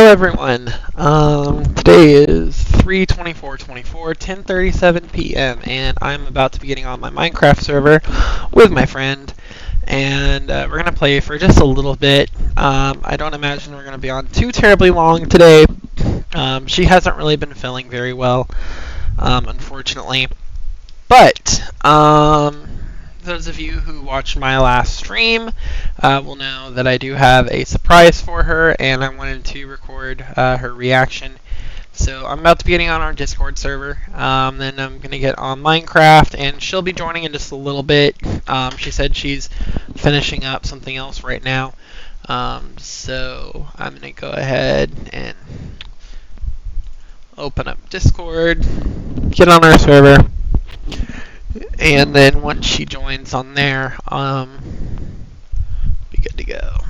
Hello everyone. Today is 3/24/24, 10:37 p.m. and I'm about to be getting on my Minecraft server with my friend, and we're gonna play for just a little bit. I don't imagine we're gonna be on too terribly long today. She hasn't really been feeling very well, unfortunately, but those of you who watched my last stream will know that I do have a surprise for her, and I wanted to record her reaction. So I'm about to be getting on our Discord server. Then I'm going to get on Minecraft, and she'll be joining in just a little bit. She said she's finishing up something else right now. So I'm going to go ahead and open up Discord, get on our server. And then once she joins on there, be good to go.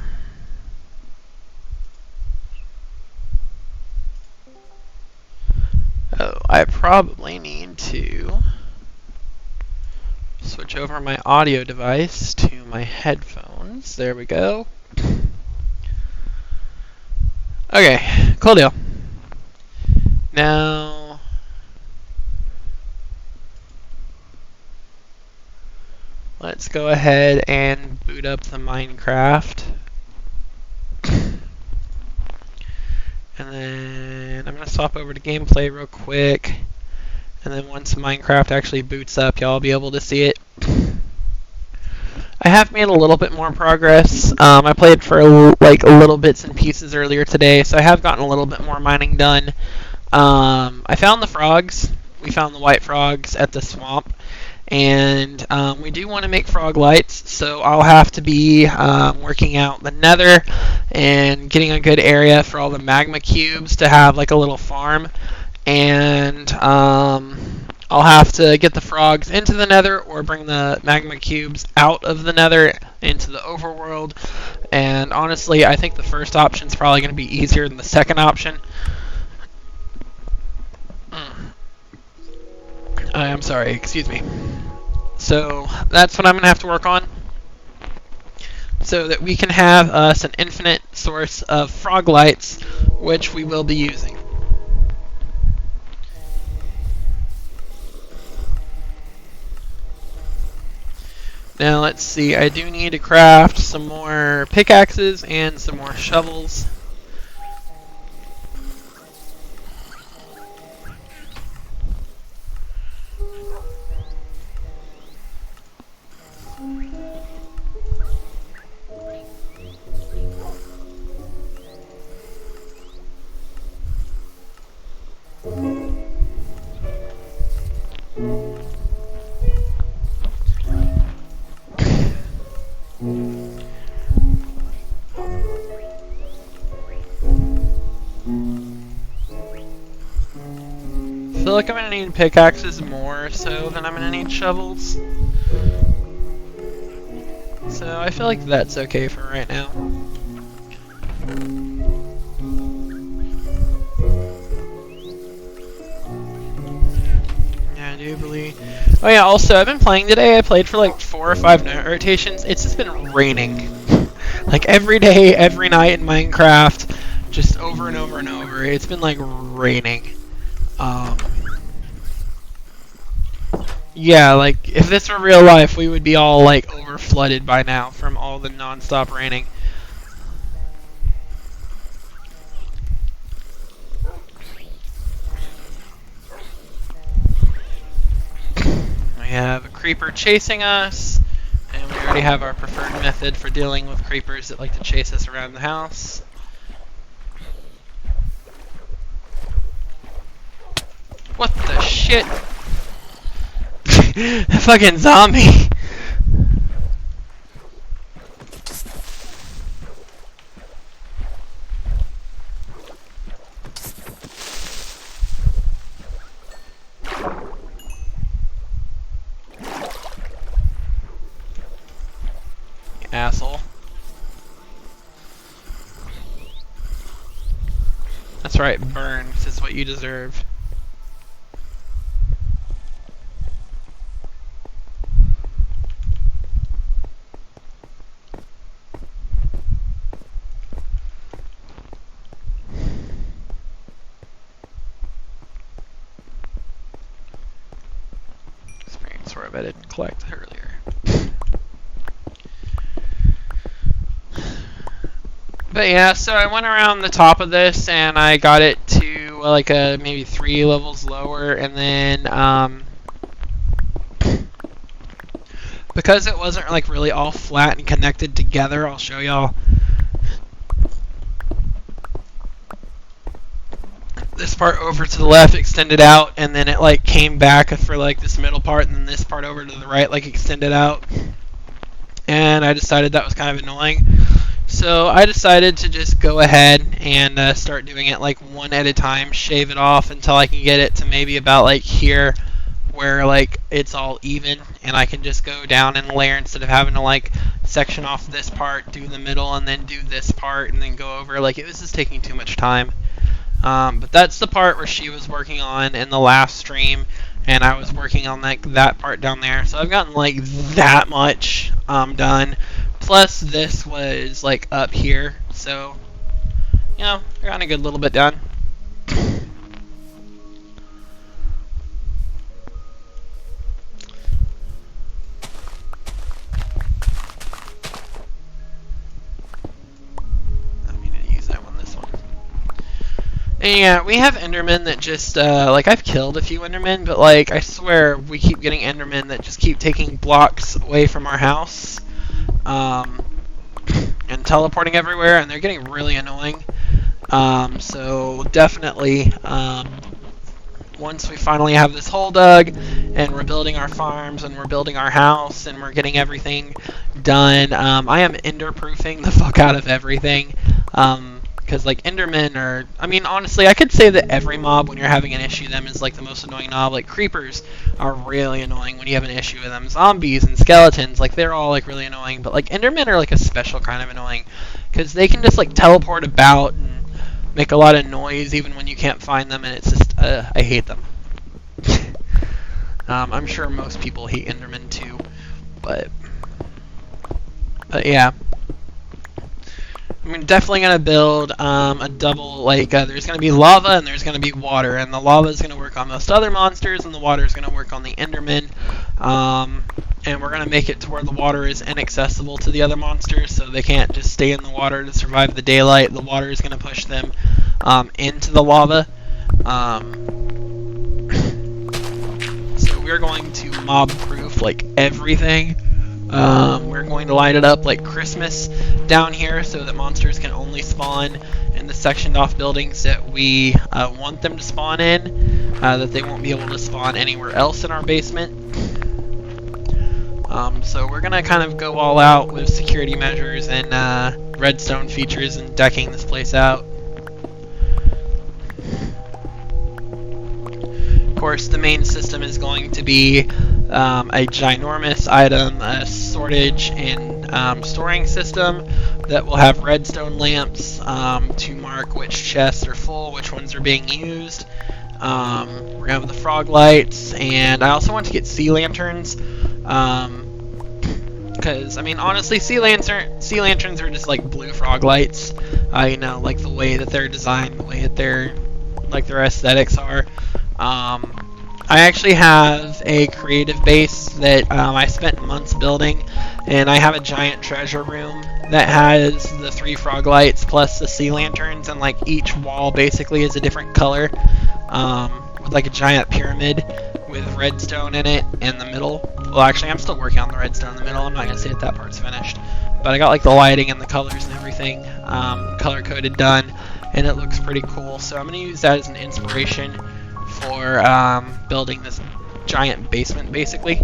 Oh, I probably need to switch over my audio device to my headphones. There we go. Okay, cool deal. Now, let's go ahead and boot up the Minecraft. And then I'm going to swap over to gameplay real quick. And then once Minecraft actually boots up, y'all will be able to see it. I have made a little bit more progress. I played for like little bits and pieces earlier today, so I have gotten a little bit more mining done. I found the frogs. We found the white frogs at the swamp. And we do want to make frog lights, so I'll have to be working out the nether and getting a good area for all the magma cubes to have like a little farm. And I'll have to get the frogs into the nether or bring the magma cubes out of the nether into the overworld. And honestly, I think the first option is probably going to be easier than the second option. I'm sorry, excuse me. So that's what I'm going to have to work on, so that we can have us an infinite source of frog lights, which we will be using. Now let's see, I do need to craft some more pickaxes and some more shovels. I feel like I'm going to need pickaxes more so than I'm going to need shovels. So I feel like that's okay for right now. Yeah, I do believe. Oh yeah, also I've been playing today. I played for like 4 or 5 night rotations. It's just been raining. Like every day, every night in Minecraft, just over and over and over. It's been like raining. Yeah, like if this were real life, we would be all like over flooded by now from all the non-stop raining. We have a creeper chasing us, and we already have our preferred method for dealing with creepers that like to chase us around the house. What the shit? The fucking zombie. You asshole. That's right, burn. This is what you deserve. where I didn't collect earlier. But yeah, so I went around the top of this and I got it to like a maybe 3 levels lower, and then because it wasn't like really all flat and connected together, I'll show y'all. This part over to the left extended out, and then it like came back for like this middle part, and then this part over to the right like extended out. And I decided that was kind of annoying. So I decided to just go ahead and start doing it like one at a time, shave it off until I can get it to maybe about like here where like it's all even, and I can just go down and layer instead of having to like section off this part, do the middle, and then do this part, and then go over. Like, it was just taking too much time. But that's the part where she was working on in the last stream, and I was working on like that part down there. So I've gotten like that much done. Plus this was like up here, so you know, I got a good little bit done. And yeah, we have Endermen that just, like, I've killed a few Endermen, but, like, I swear we keep getting Endermen that just keep taking blocks away from our house, and teleporting everywhere, and they're getting really annoying. So definitely, once we finally have this hole dug, and we're building our farms, and we're building our house, and we're getting everything done, I am ender-proofing the fuck out of everything. Because, like, Endermen are... I mean, honestly, I could say that every mob, when you're having an issue with them, is, like, the most annoying mob. Like, creepers are really annoying when you have an issue with them. Zombies and skeletons, like, they're all, like, really annoying. But, like, Endermen are, like, a special kind of annoying. Because they can just, like, teleport about and make a lot of noise even when you can't find them. And it's just... I hate them. I'm sure most people hate Endermen, too. But yeah. I'm definitely going to build a double, like, there's going to be lava and there's going to be water, and the lava is going to work on most other monsters, and the water is going to work on the Endermen, and we're going to make it to where the water is inaccessible to the other monsters, so they can't just stay in the water to survive the daylight. The water is going to push them into the lava. So we're going to mob-proof, like, everything. We're going to line it up like Christmas down here so that monsters can only spawn in the sectioned off buildings that we want them to spawn in, that they won't be able to spawn anywhere else in our basement. So we're going to kind of go all out with security measures and redstone features and decking this place out. Of course, the main system is going to be a ginormous item sortage and storing system that will have redstone lamps to mark which chests are full, which ones are being used. We're going to have the frog lights, and I also want to get sea lanterns, because, I mean, honestly, sea lanterns are just like blue frog lights, you know, like the way that they're designed, the way that their aesthetics are. I actually have a creative base that I spent months building, and I have a giant treasure room that has the 3 frog lights plus the sea lanterns, and like each wall basically is a different color, with like a giant pyramid with redstone in it in the middle. Well, actually, I'm still working on the redstone in the middle. I'm not gonna say that part's finished, but I got like the lighting and the colors and everything color coded done, and it looks pretty cool. So I'm gonna use that as an inspiration for building this giant basement, basically.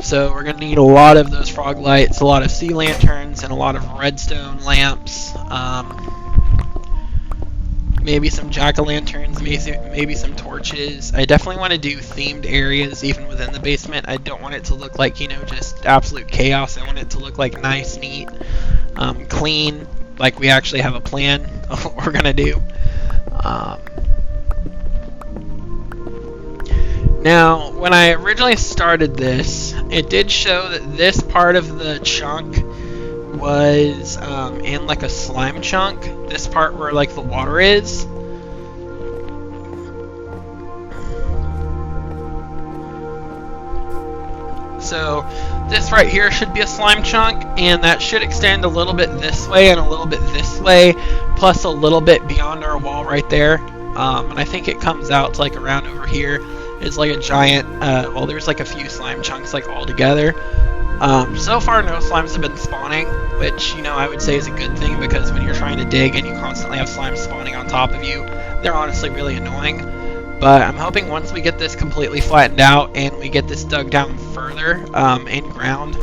So we're going to need a lot of those frog lights, a lot of sea lanterns, and a lot of redstone lamps. Maybe some jack-o'-lanterns, maybe some torches. I definitely want to do themed areas even within the basement. I don't want it to look like, you know, just absolute chaos. I want it to look like nice, neat, clean, like we actually have a plan of what we're going to do. Now, when I originally started this, it did show that this part of the chunk was in like a slime chunk. This part where like the water is. So this right here should be a slime chunk, and that should extend a little bit this way and a little bit this way, plus a little bit beyond our wall right there. And I think it comes out to like around over here. It's like a giant, well, there's like a few slime chunks like all together. So far no slimes have been spawning, which, you know, I would say is a good thing, because when you're trying to dig and you constantly have slimes spawning on top of you, they're honestly really annoying. But I'm hoping once we get this completely flattened out and we get this dug down further in ground,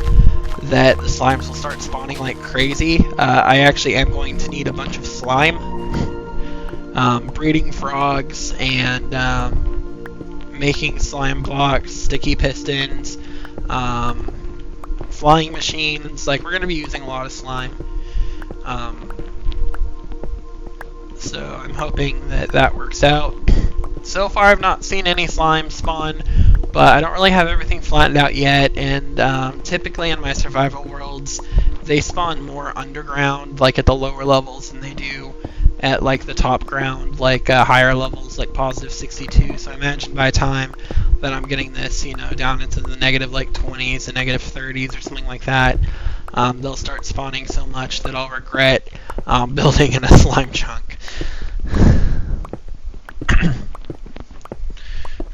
that the slimes will start spawning like crazy. I actually am going to need a bunch of slime, breeding frogs, and making slime blocks, sticky pistons, flying machines. Like, we're going to be using a lot of slime. So I'm hoping that that works out. So far I've not seen any slime spawn, but I don't really have everything flattened out yet, and typically in my survival worlds they spawn more underground, like at the lower levels, than they do at like the top ground, like higher levels, like positive 62. So I imagine by the time that I'm getting this, you know, down into the negative like 20s and negative 30s or something like that, they'll start spawning so much that I'll regret building in a slime chunk.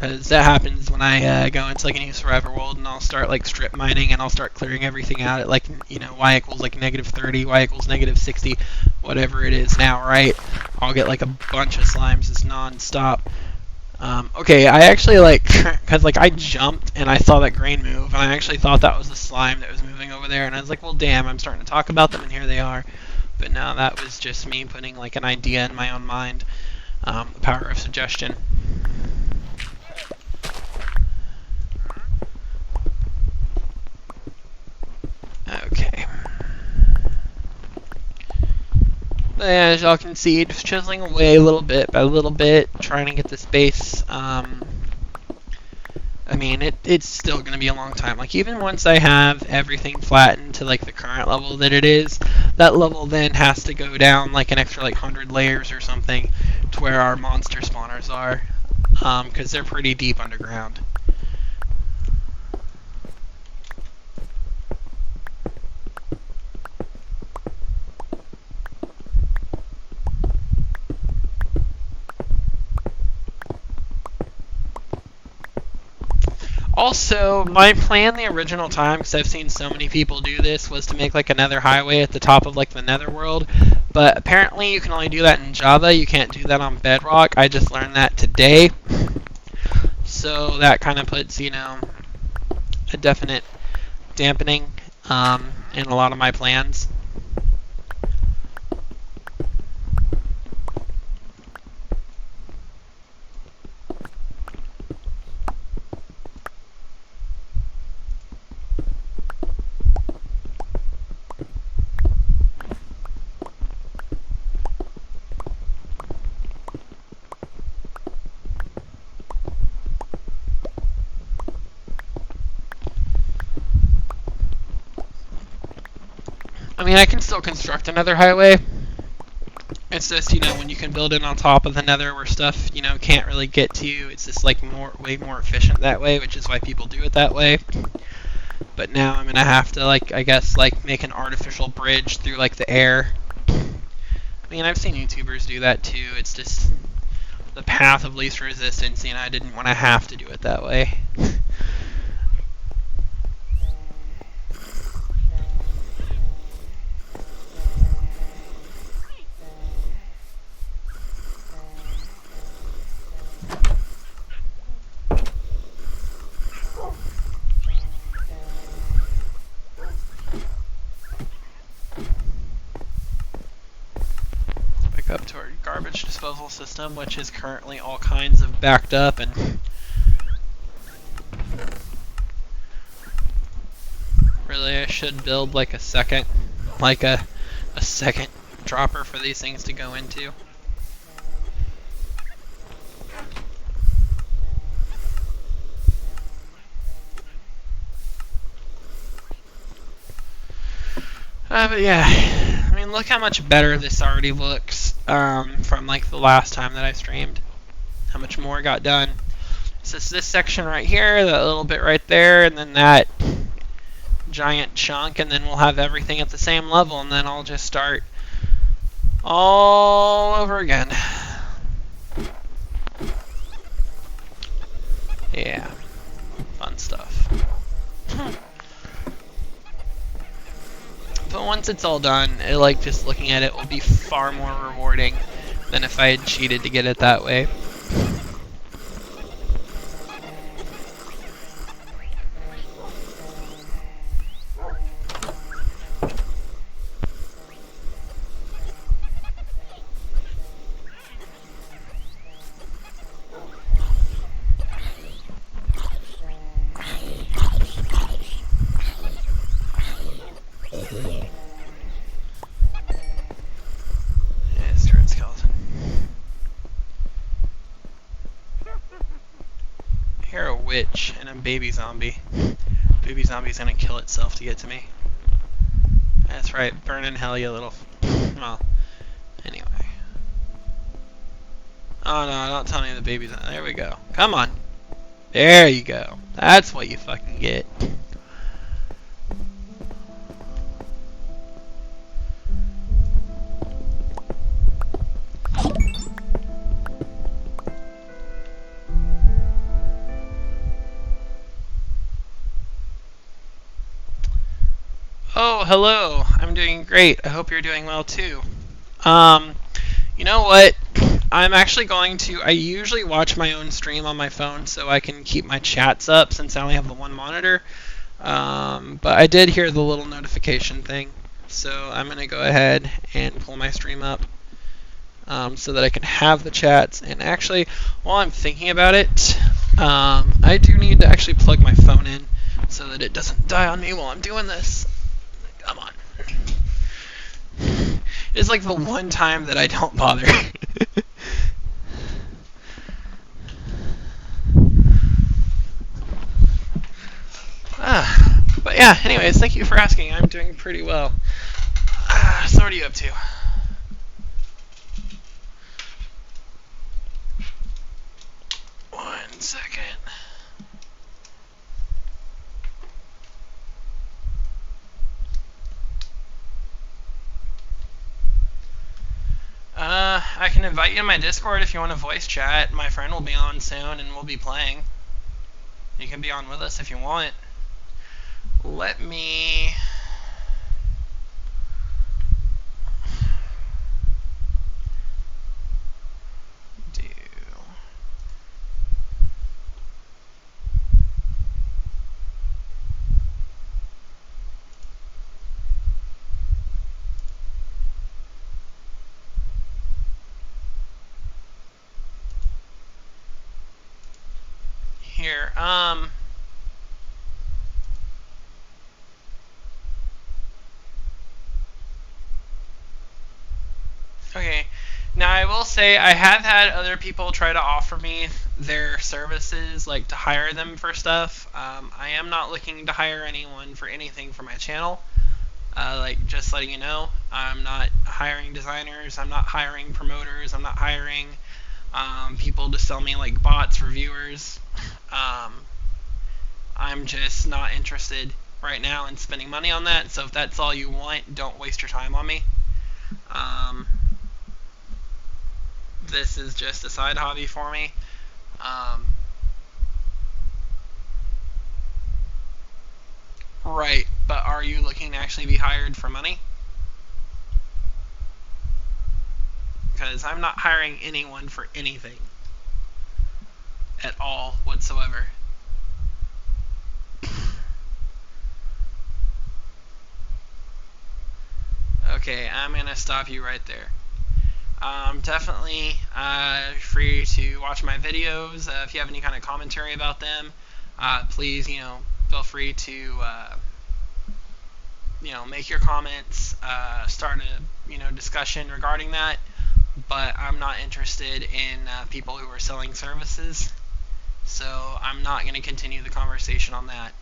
Because that happens when I go into like a new survivor world, and I'll start like strip mining, and I'll start clearing everything out at like, you know, y equals like negative 30, y equals negative 60, whatever it is now, right? I'll get like a bunch of slimes just non-stop. Okay, I actually like, because like I jumped and I saw that grain move, and I actually thought that was a slime that was moving over there, and I was like, well damn, I'm starting to talk about them and here they are. But no, that was just me putting like an idea in my own mind. The power of suggestion. Okay. But yeah, as y'all can see, just chiseling away a little bit by a little bit, trying to get this base. I mean, it's still going to be a long time. Like, even once I have everything flattened to like the current level that it is, that level then has to go down like an extra like 100 layers or something to where our monster spawners are, because they're pretty deep underground. Also, my plan the original time, because I've seen so many people do this, was to make like another highway at the top of like the netherworld. But apparently you can only do that in Java. You can't do that on Bedrock. I just learned that today. So that kind of puts, you know, a definite dampening in a lot of my plans. I mean, I can still construct another highway. It's just, you know, when you can build it on top of the nether where stuff, you know, can't really get to you, it's just like way more efficient that way, which is why people do it that way. But now I'm gonna have to, like, I guess, like, make an artificial bridge through like the air. I mean, I've seen YouTubers do that too. It's just the path of least resistance, you know, I didn't want to have to do it that way. Up to our garbage disposal system, which is currently all kinds of backed up, and really I should build like a second dropper for these things to go into. But yeah, I mean, look how much better this already looks from like the last time that I streamed. How much more got done. So it's this section right here, that little bit right there, and then that giant chunk, and then we'll have everything at the same level, and then I'll just start all over again. Yeah, fun stuff. But once it's all done, like just looking at it will be far more rewarding than if I had cheated to get it that way. You're a witch and a baby zombie. Baby zombie's gonna kill itself to get to me. That's right, burn in hell, you little... Well, anyway. Oh no, don't tell me the baby's... There we go. Come on. There you go. That's what you fucking get. Oh, hello. I'm doing great. I hope you're doing well too. You know what? I'm actually going to... I usually watch my own stream on my phone so I can keep my chats up since I only have the one monitor. But I did hear the little notification thing, so I'm going to go ahead and pull my stream up so that I can have the chats. And actually, while I'm thinking about it, I do need to actually plug my phone in so that it doesn't die on me while I'm doing this. Come on. It's like the one time that I don't bother. But yeah, anyways, thank you for asking. I'm doing pretty well. So what are you up to? One second. I can invite you to my Discord if you want to voice chat. My friend will be on soon and we'll be playing. You can be on with us if you want. Let me... do... Here, okay, now I will say I have had other people try to offer me their services, like to hire them for stuff. I am not looking to hire anyone for anything for my channel. Like, just letting you know, I'm not hiring designers, I'm not hiring promoters, I'm not hiring people to sell me like bots for viewers. I'm just not interested right now in spending money on that, so if that's all you want, don't waste your time on me. This is just a side hobby for me. Right, but are you looking to actually be hired for money? Because I'm not hiring anyone for anything at all whatsoever. Okay, I'm going to stop you right there. Definitely free to watch my videos. If you have any kind of commentary about them, please, feel free to, make your comments, start a, discussion regarding that. But I'm not interested in people who are selling services, so I'm not going to continue the conversation on that.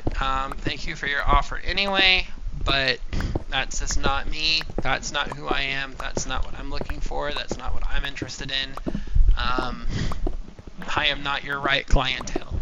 but thank you for your offer anyway, but that's just not me. That's not who I am. That's not what I'm looking for. That's not what I'm interested in. I am not your right clientele.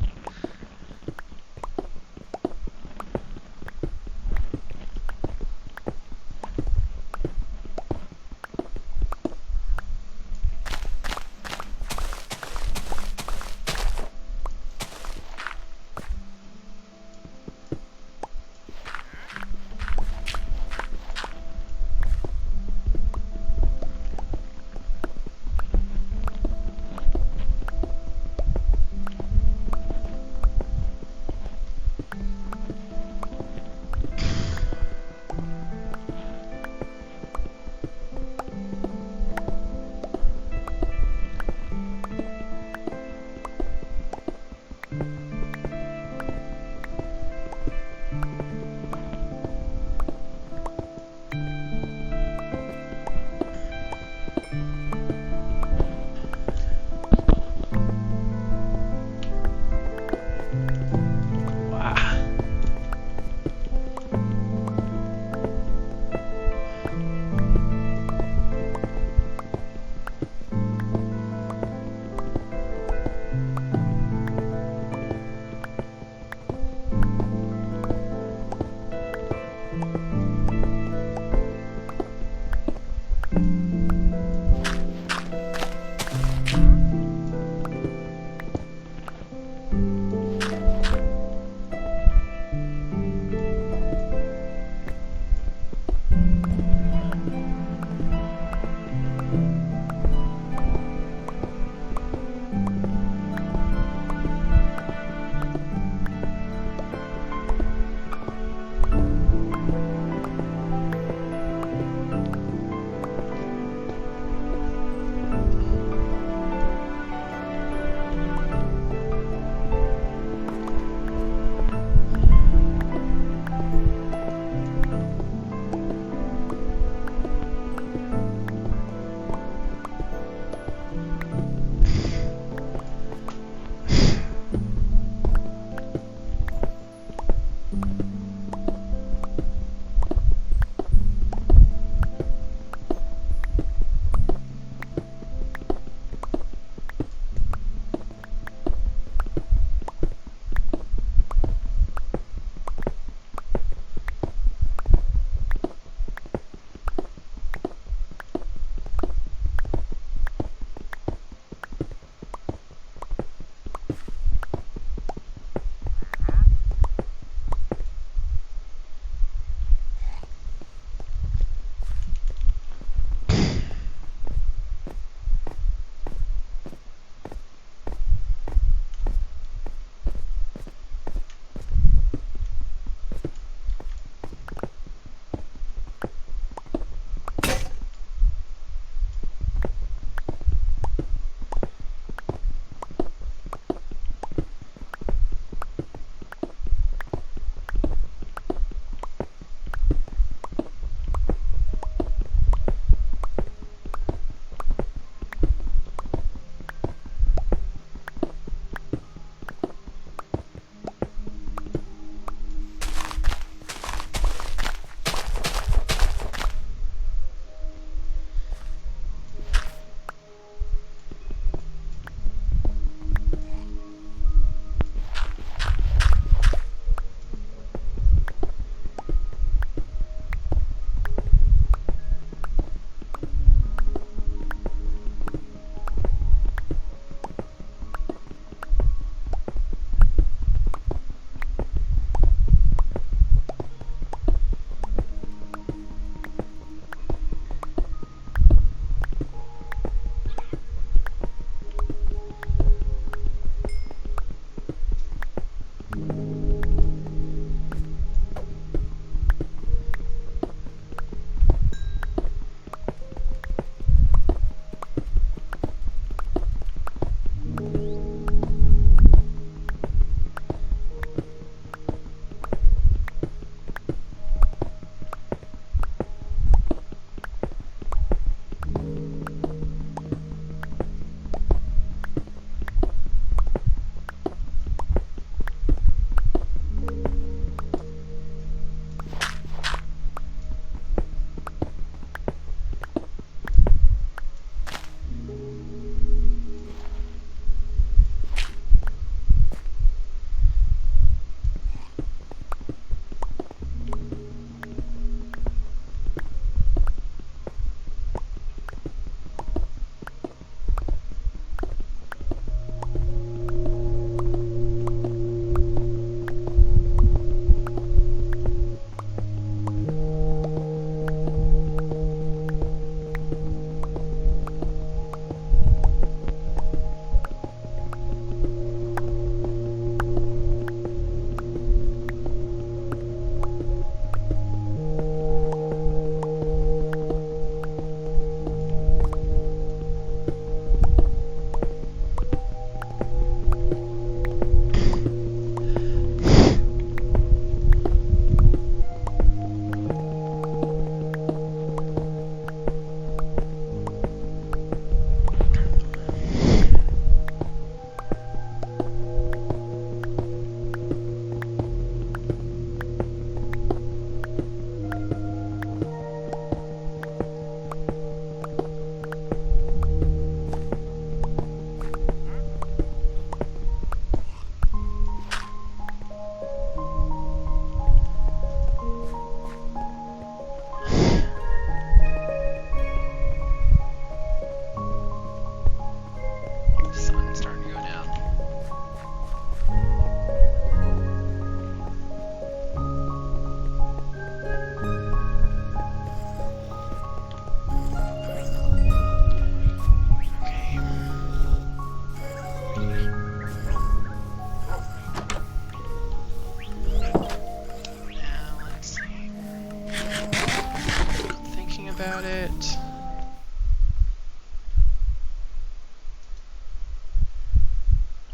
about it.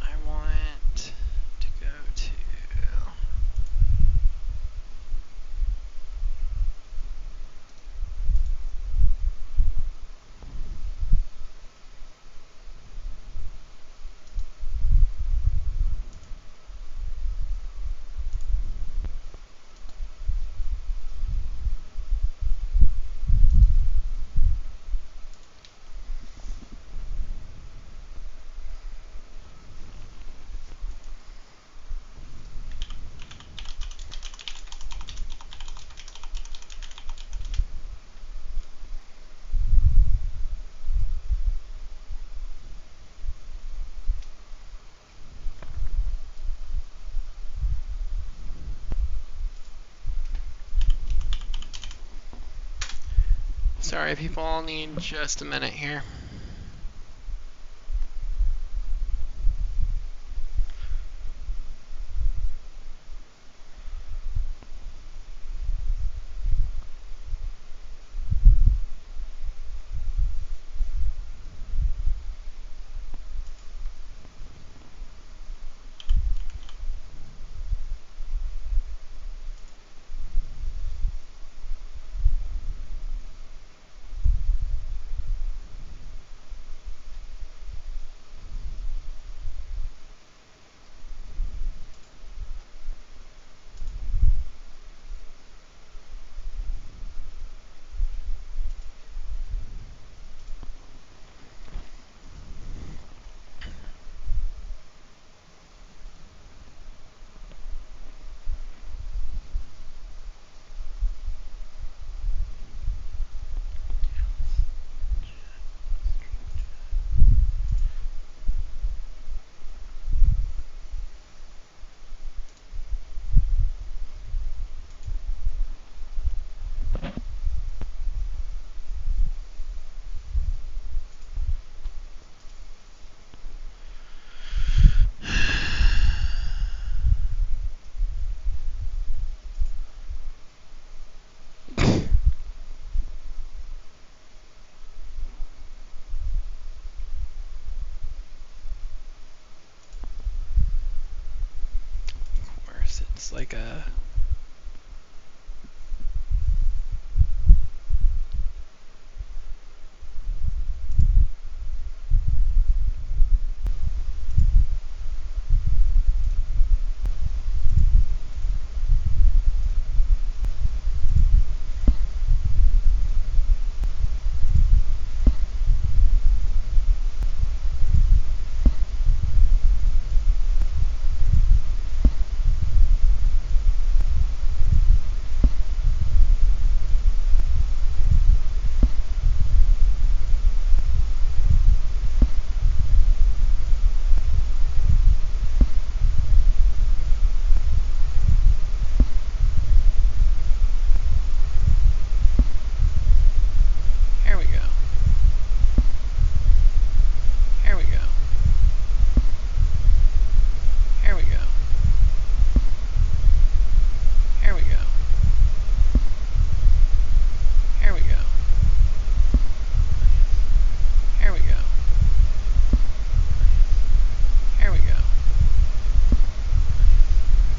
I want to go to Sorry, people, I'll need just a minute here. Of course, it's like a... Here we go. Here we go. Here we go. Here we go. Here we go. Here we go. Here we go.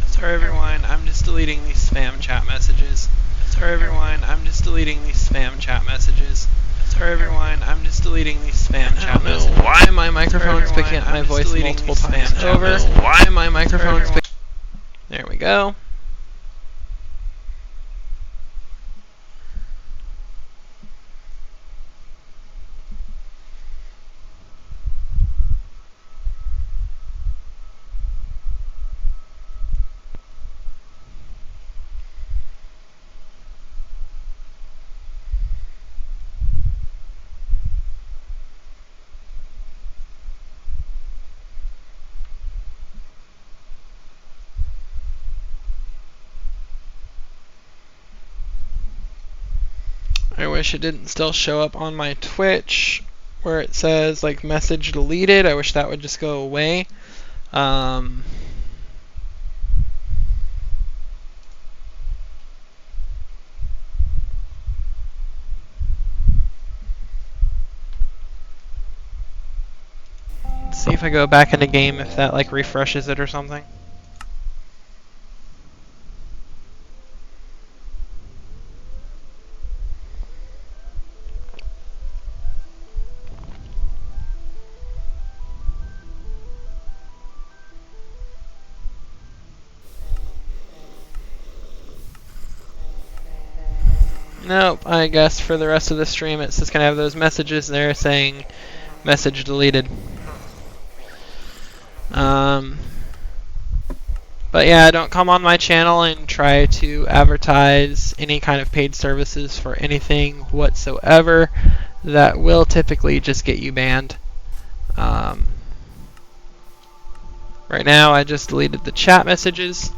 Sorry everyone, I'm just deleting these spam chat messages. Sorry everyone, I'm just deleting these spam chat messages. Sorry everyone, I'm just deleting these spam chat messages. Why my microphone's picking up my voice multiple times over? Why my microphone's picking... There we go. I wish it didn't still show up on my Twitch where it says like message deleted. I wish that would just go away. See if I go back into game if that like refreshes it or something. Nope, I guess for the rest of the stream it's just gonna have those messages there saying message deleted. But yeah, don't come on my channel and try to advertise any kind of paid services for anything whatsoever. That will typically just get you banned. Right now I just deleted the chat messages,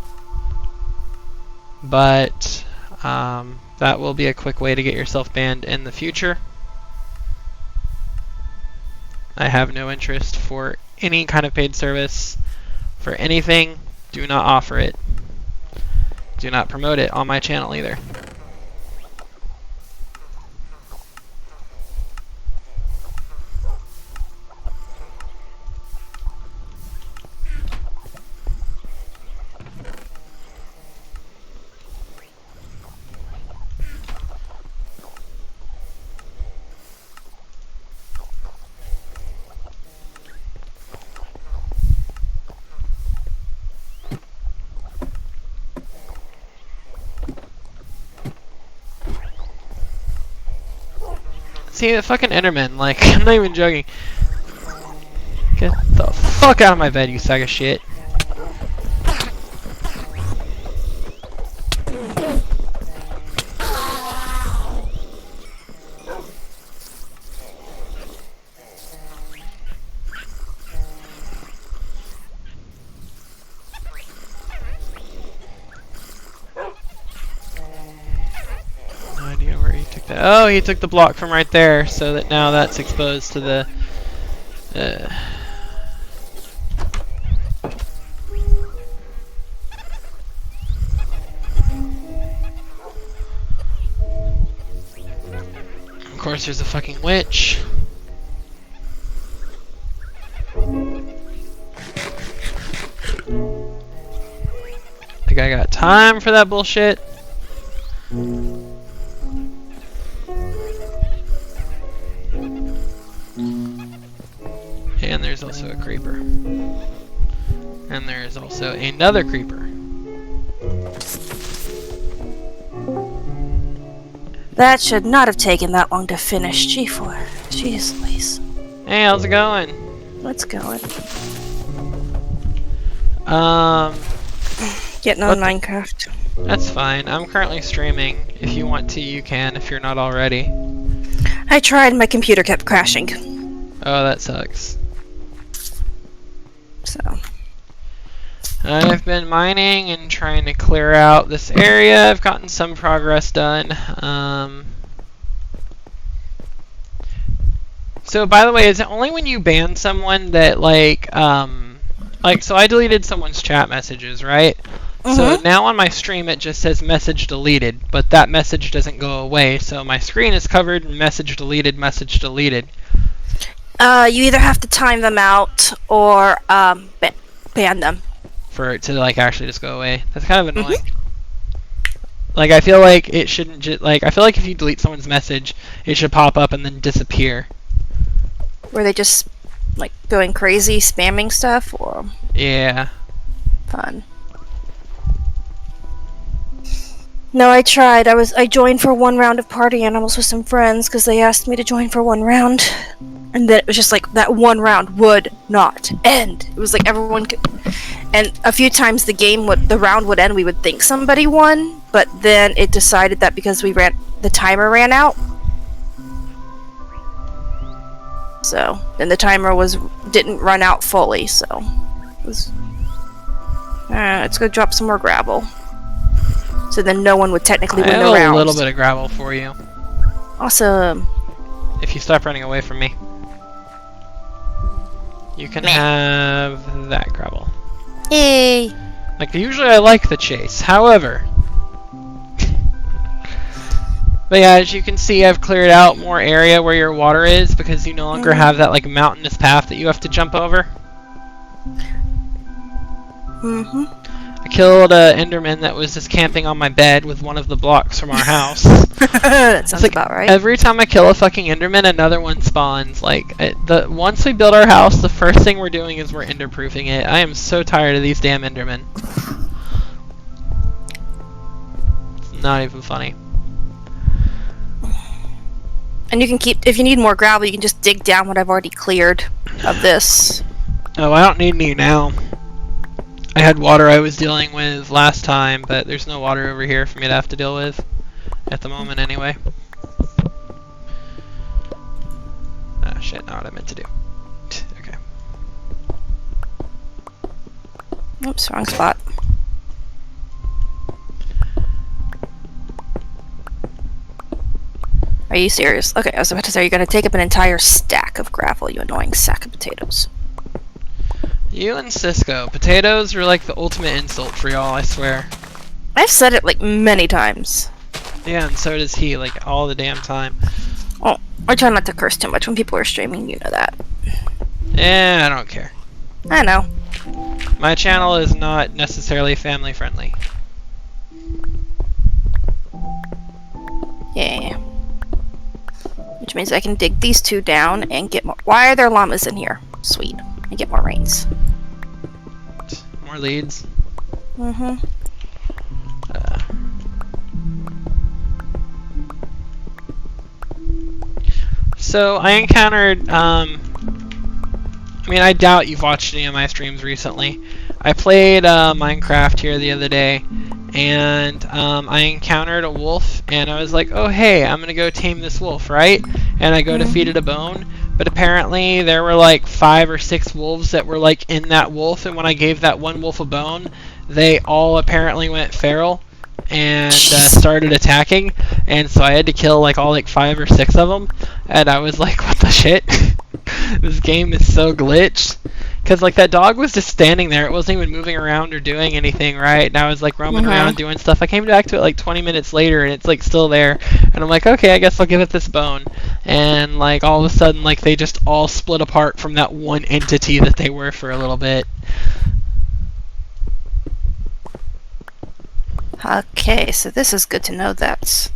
but that will be a quick way to get yourself banned in the future. I have no interest for any kind of paid service for anything. Do not offer it. Do not promote it on my channel either. See, the fucking Enderman, like, I'm not even joking. Get the fuck out of my bed, you sack of shit. Oh, he took the block from right there, so that now that's exposed to the... Of course, there's a fucking witch. Think I got time for that bullshit? And there's also a creeper. And there's also another creeper. That should not have taken that long to finish G4. Jeez Louise. Hey, how's it going? What's going? Getting on Minecraft. That's fine. I'm currently streaming. If you want to, you can, if you're not already. I tried, my computer kept crashing. Oh, that sucks. So. I've been mining and trying to clear out this area. I've gotten some progress done. So, by the way, is it only when you ban someone that, so I deleted someone's chat messages, right? So now on my stream it just says message deleted, but that message doesn't go away. So my screen is covered in message deleted, message deleted. You either have to time them out or ban them. For it to actually just go away. That's kind of annoying. Like, I feel like it shouldn't just I feel like if you delete someone's message, it should pop up and then disappear. Were they just going crazy spamming stuff or? Yeah. Fun. No, I tried. I joined for one round of Party Animals with some friends because they asked me to join for one round. And then it was just that one round would not end. It was everyone could... And a few times the round would end, we would think somebody won, but then it decided that because the timer ran out. So, then the timer didn't run out fully, so... It was... let's go drop some more gravel. So then no one would technically win the round. I have a little bit of gravel for you. Awesome. If you stop running away from me. You can have that gravel. Yay! Usually I like the chase. However, But yeah, as you can see, I've cleared out more area where your water is because you no longer have that like mountainous path that you have to jump over. Mm-hmm. I killed an Enderman that was just camping on my bed with one of the blocks from our house. That sounds Like, about right. every time I kill a fucking Enderman, another one spawns. Like, once we build our house, the first thing we're doing is we're enderproofing it. I am so tired of these damn Endermen. It's not even funny. And you can keep, if you need more gravel, you can just dig down what I've already cleared of this. Oh, I don't need any now. I had water I was dealing with last time, but there's no water over here for me to have to deal with. At the moment, anyway. Ah, shit, not what I meant to do. Okay. Oops, wrong spot. Are you serious? Okay, I was about to say, you're gonna take up an entire stack of gravel, you annoying sack of potatoes. You and Cisco. Potatoes are like the ultimate insult for y'all, I swear. I've said it like many times. Yeah, and so does he, like, all the damn time. Oh, I try not to curse too much when people are streaming, you know that. I don't care. I know. My channel is not necessarily family friendly. Yeah. Which means I can dig these two down and get more. Why are there llamas in here? Sweet. And get more rains. More leads. Mm-hmm. So I encountered, I mean, I doubt you've watched any of my streams recently. I played Minecraft here the other day, and I encountered a wolf, and I was like, oh hey, I'm gonna go tame this wolf, right? And I go to feed it a bone, but apparently there were like 5 or 6 wolves that were like in that wolf, and when I gave that one wolf a bone, they all apparently went feral and started attacking, and so I had to kill like all like 5 or 6 of them, and I was like, what the shit? This game is so glitched. Because, like, that dog was just standing there. It wasn't even moving around or doing anything, right? And I was, like, roaming around doing stuff. I came back to it, like, 20 minutes later, and it's, like, still there. And I'm like, okay, I guess I'll give it this bone. And, like, all of a sudden, like, they just all split apart from that one entity that they were for a little bit. Okay, so this is good to know that.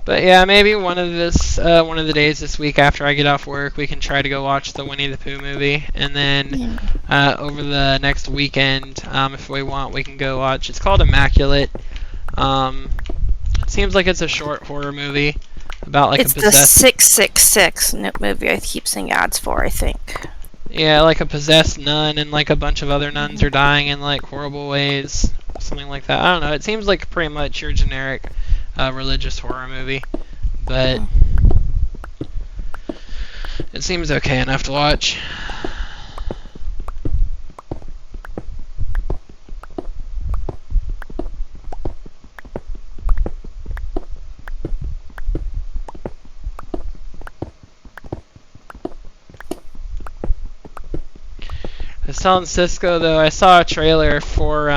But yeah, maybe one of the days this week after I get off work, we can try to go watch the Winnie the Pooh movie, and then over the next weekend, if we want, we can go watch. It's called Immaculate. It seems like it's a short horror movie about like it's a possessed. It's the 666 movie I keep seeing ads for, I think. Yeah, like a possessed nun, and like a bunch of other nuns are dying in like horrible ways, something like that. I don't know. It seems like pretty much your generic religious horror movie, but it seems okay enough to watch. I was telling Cisco though, I saw a trailer for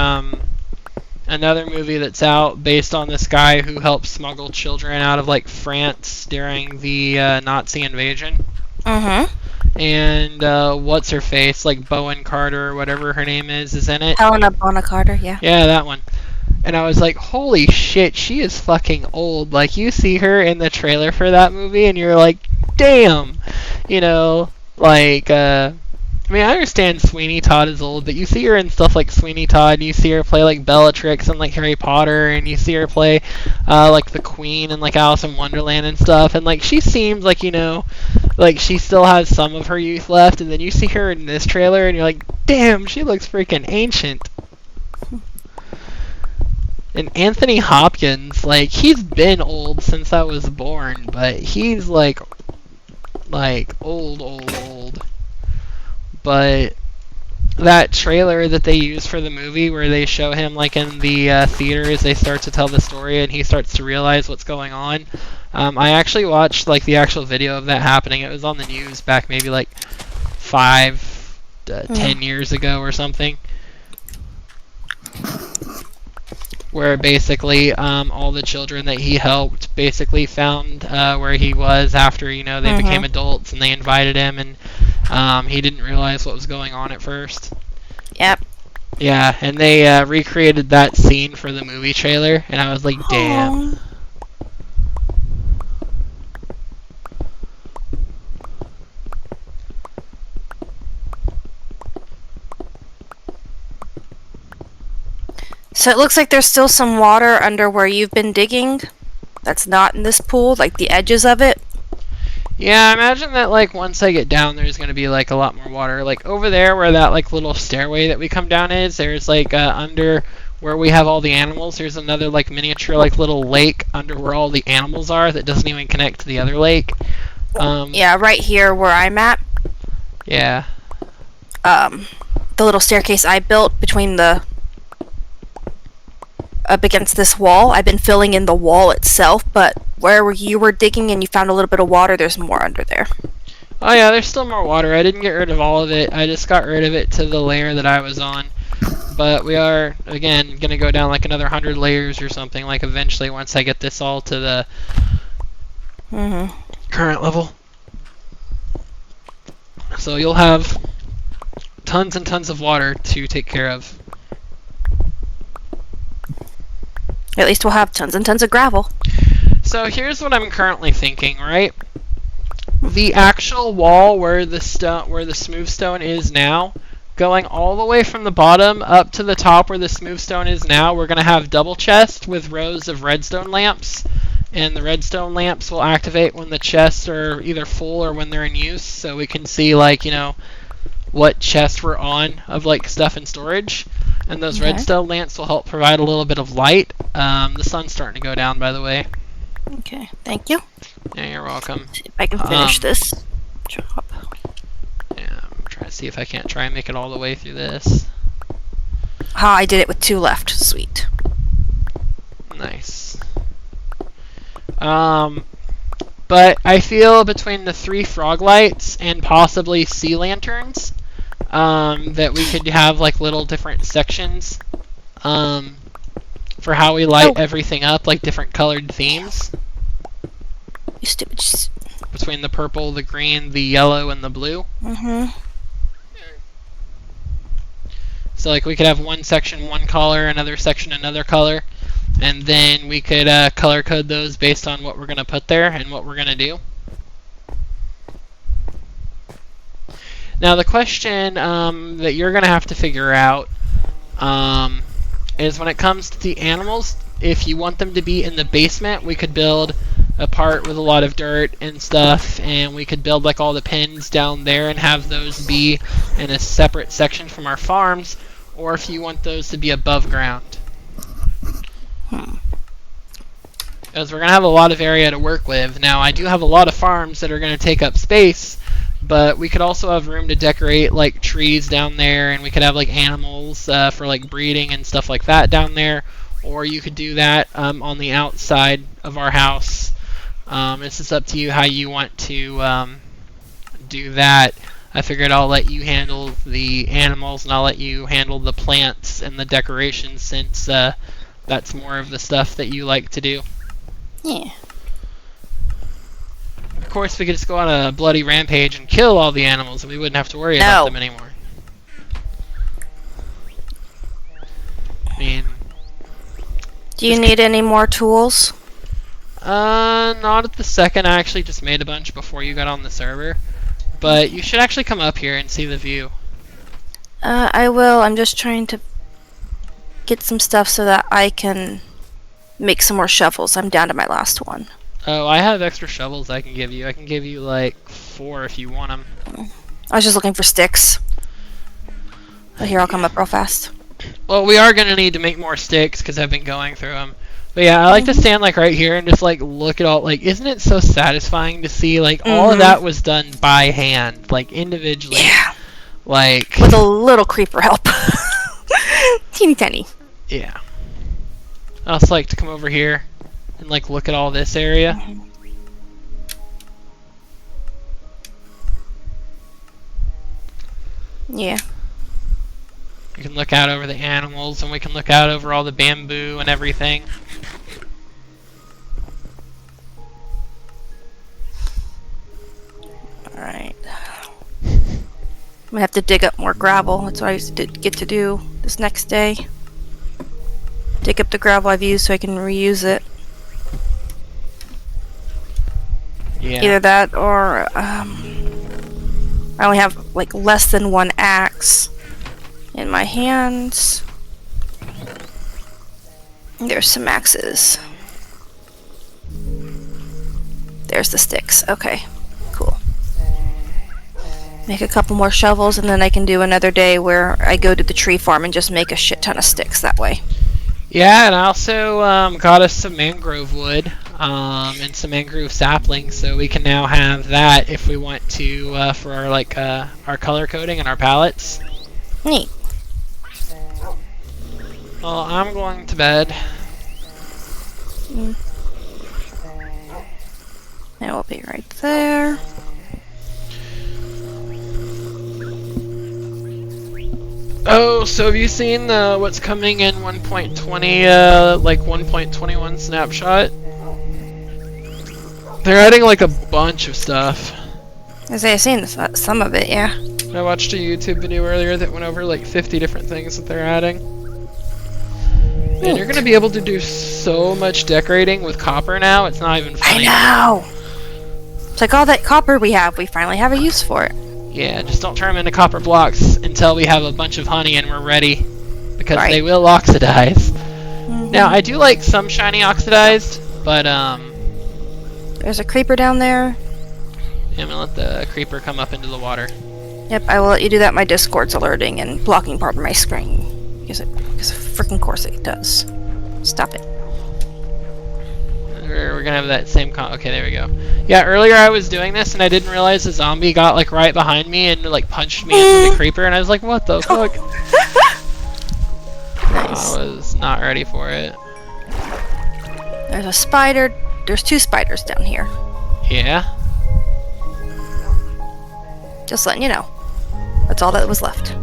another movie that's out based on this guy who helped smuggle children out of like France during the Nazi invasion. And what's her face, like Bowen Carter or whatever her name is in it. Helena Bonham Carter, yeah. Yeah, that one. And I was like, holy shit, she is fucking old. Like, you see her in the trailer for that movie and you're like, damn. You know, like I mean, I understand Sweeney Todd is old, but you see her in stuff like Sweeney Todd, and you see her play like Bellatrix and like Harry Potter, and you see her play like the Queen and like Alice in Wonderland and stuff, and like she seems like, you know, like she still has some of her youth left, and then you see her in this trailer and you're like, damn, she looks freaking ancient. And Anthony Hopkins, like, he's been old since I was born, but he's like old. But that trailer that they use for the movie where they show him like in the theater as they start to tell the story and he starts to realize what's going on, I actually watched like the actual video of that happening. It was on the news back maybe like 10 years ago or something. where basically all the children that he helped basically found where he was after they became adults, and they invited him, and he didn't realize what was going on at first. Yep. Yeah, and they recreated that scene for the movie trailer, and I was like, damn. Aww. So it looks like there's still some water under where you've been digging that's not in this pool, like the edges of it. Yeah, I imagine that like once I get down there's going to be like a lot more water. Like over there where that like little stairway that we come down is, there's like under where we have all the animals, there's another like miniature like little lake under where all the animals are that doesn't even connect to the other lake. Yeah, right here where I'm at. Yeah. The little staircase I built between the up against this wall. I've been filling in the wall itself, but where you were digging and you found a little bit of water, there's more under there. Oh yeah, there's still more water. I didn't get rid of all of it. I just got rid of it to the layer that I was on. But we are, again, going to go down like another 100 layers or something, like eventually once I get this all to the current level. So you'll have tons and tons of water to take care of. At least we'll have tons and tons of gravel. So here's what I'm currently thinking, right? The actual wall where the smooth stone is now, going all the way from the bottom up to the top where the smooth stone is now, we're going to have double chests with rows of redstone lamps. And the redstone lamps will activate when the chests are either full or when they're in use, so we can see like, what chest we're on of like stuff in storage. And those redstone lamps will help provide a little bit of light. The sun's starting to go down, by the way. Okay, thank you. Yeah, you're welcome. Let's see if I can finish this job. Yeah, I'm trying to see if I can't try and make it all the way through this. I did it with 2 left. Sweet. Nice. But I feel between the 3 frog lights and possibly sea lanterns, that we could have like little different sections for how we light everything up, like different colored themes. You stupid. Between the purple, the green, the yellow, and the blue. So like we could have one section one color, another section another color, and then we could color code those based on what we're going to put there and what we're going to do. Now the question that you're going to have to figure out is when it comes to the animals, if you want them to be in the basement, we could build a part with a lot of dirt and stuff, and we could build like all the pens down there and have those be in a separate section from our farms, or if you want those to be above ground. Because we're going to have a lot of area to work with. Now I do have a lot of farms that are going to take up space, but we could also have room to decorate like trees down there, and we could have like animals for like breeding and stuff like that down there. Or you could do that on the outside of our house. It's just up to you how you want to do that. I figured I'll let you handle the animals, and I'll let you handle the plants and the decorations, since that's more of the stuff that you like to do. Yeah. Of course, we could just go on a bloody rampage and kill all the animals, and we wouldn't have to worry about them anymore. I mean... Do you need any more tools? Not at the second. I actually just made a bunch before you got on the server. But you should actually come up here and see the view. I will. I'm just trying to get some stuff so that I can make some more shovels. I'm down to my last one. Oh, I have extra shovels I can give you. I can give you like 4 if you want them. I was just looking for sticks. But here, I'll come up real fast. Well, we are going to need to make more sticks because I've been going through them. But yeah, I like to stand like right here and just like look at all, like, isn't it so satisfying to see like all of that was done by hand, like individually. Yeah. Like. With a little creeper help. Teeny tiny. Yeah. I also like to come over here and like look at all this area. Yeah. We can look out over the animals, and we can look out over all the bamboo and everything. Alright. I'm gonna have to dig up more gravel. That's what I used to get to do this next day. Dig up the gravel I've used so I can reuse it. Yeah. Either that or I only have like less than one axe in my hands. There's some axes. There's the sticks. Okay, cool. Make a couple more shovels and then I can do another day where I go to the tree farm and just make a shit ton of sticks that way. Yeah, and I also got us some mangrove wood and some mangrove saplings, so we can now have that if we want to for our our color coding and our palettes. Neat. Well, I'm going to bed. It will be right there. Oh, so have you seen what's coming in 1.20, like 1.21 snapshot? They're adding like a bunch of stuff. As I've seen some of it, yeah. I watched a YouTube video earlier that went over like 50 different things that they're adding. And you're gonna be able to do so much decorating with copper now, it's not even funny. I know! It's like all that copper we have, we finally have a use for it. Yeah, just don't turn them into copper blocks until we have a bunch of honey and we're ready. Because Right. they will oxidize. Now, I do like some shiny oxidized, but There's a creeper down there. I'm gonna let the creeper come up into the water. Yep, I will let you do that. My Discord's alerting and blocking part of my screen. Because of freaking course it does. Stop it. We're gonna have that same okay, there we go. Yeah, earlier I was doing this and I didn't realize the zombie got like right behind me and like punched me into the creeper and I was like, what the fuck? Nice. I was not ready for it. There's a spider. There's 2 spiders down here. Yeah? Just letting you know. That's all that was left.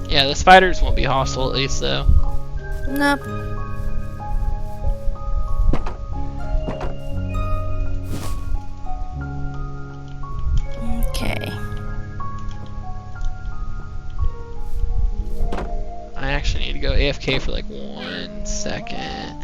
Yeah, the spiders won't be hostile at least though. Nope. Okay. I actually need to go AFK for like 1 second.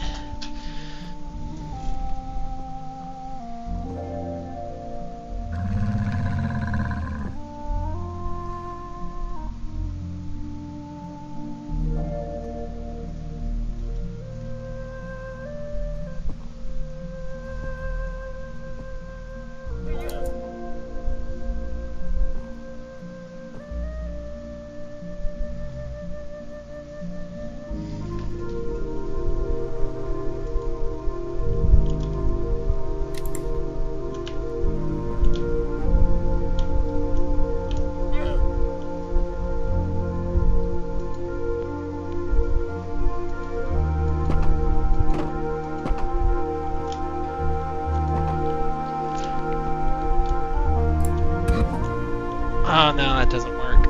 Oh no, that doesn't work.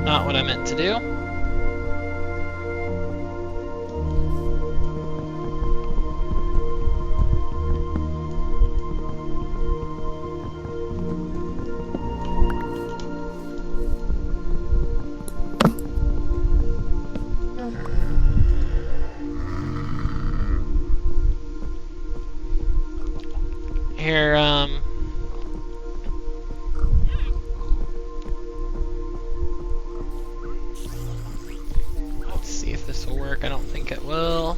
Not what I meant to do. Here, let's see if this will work. I don't think it will.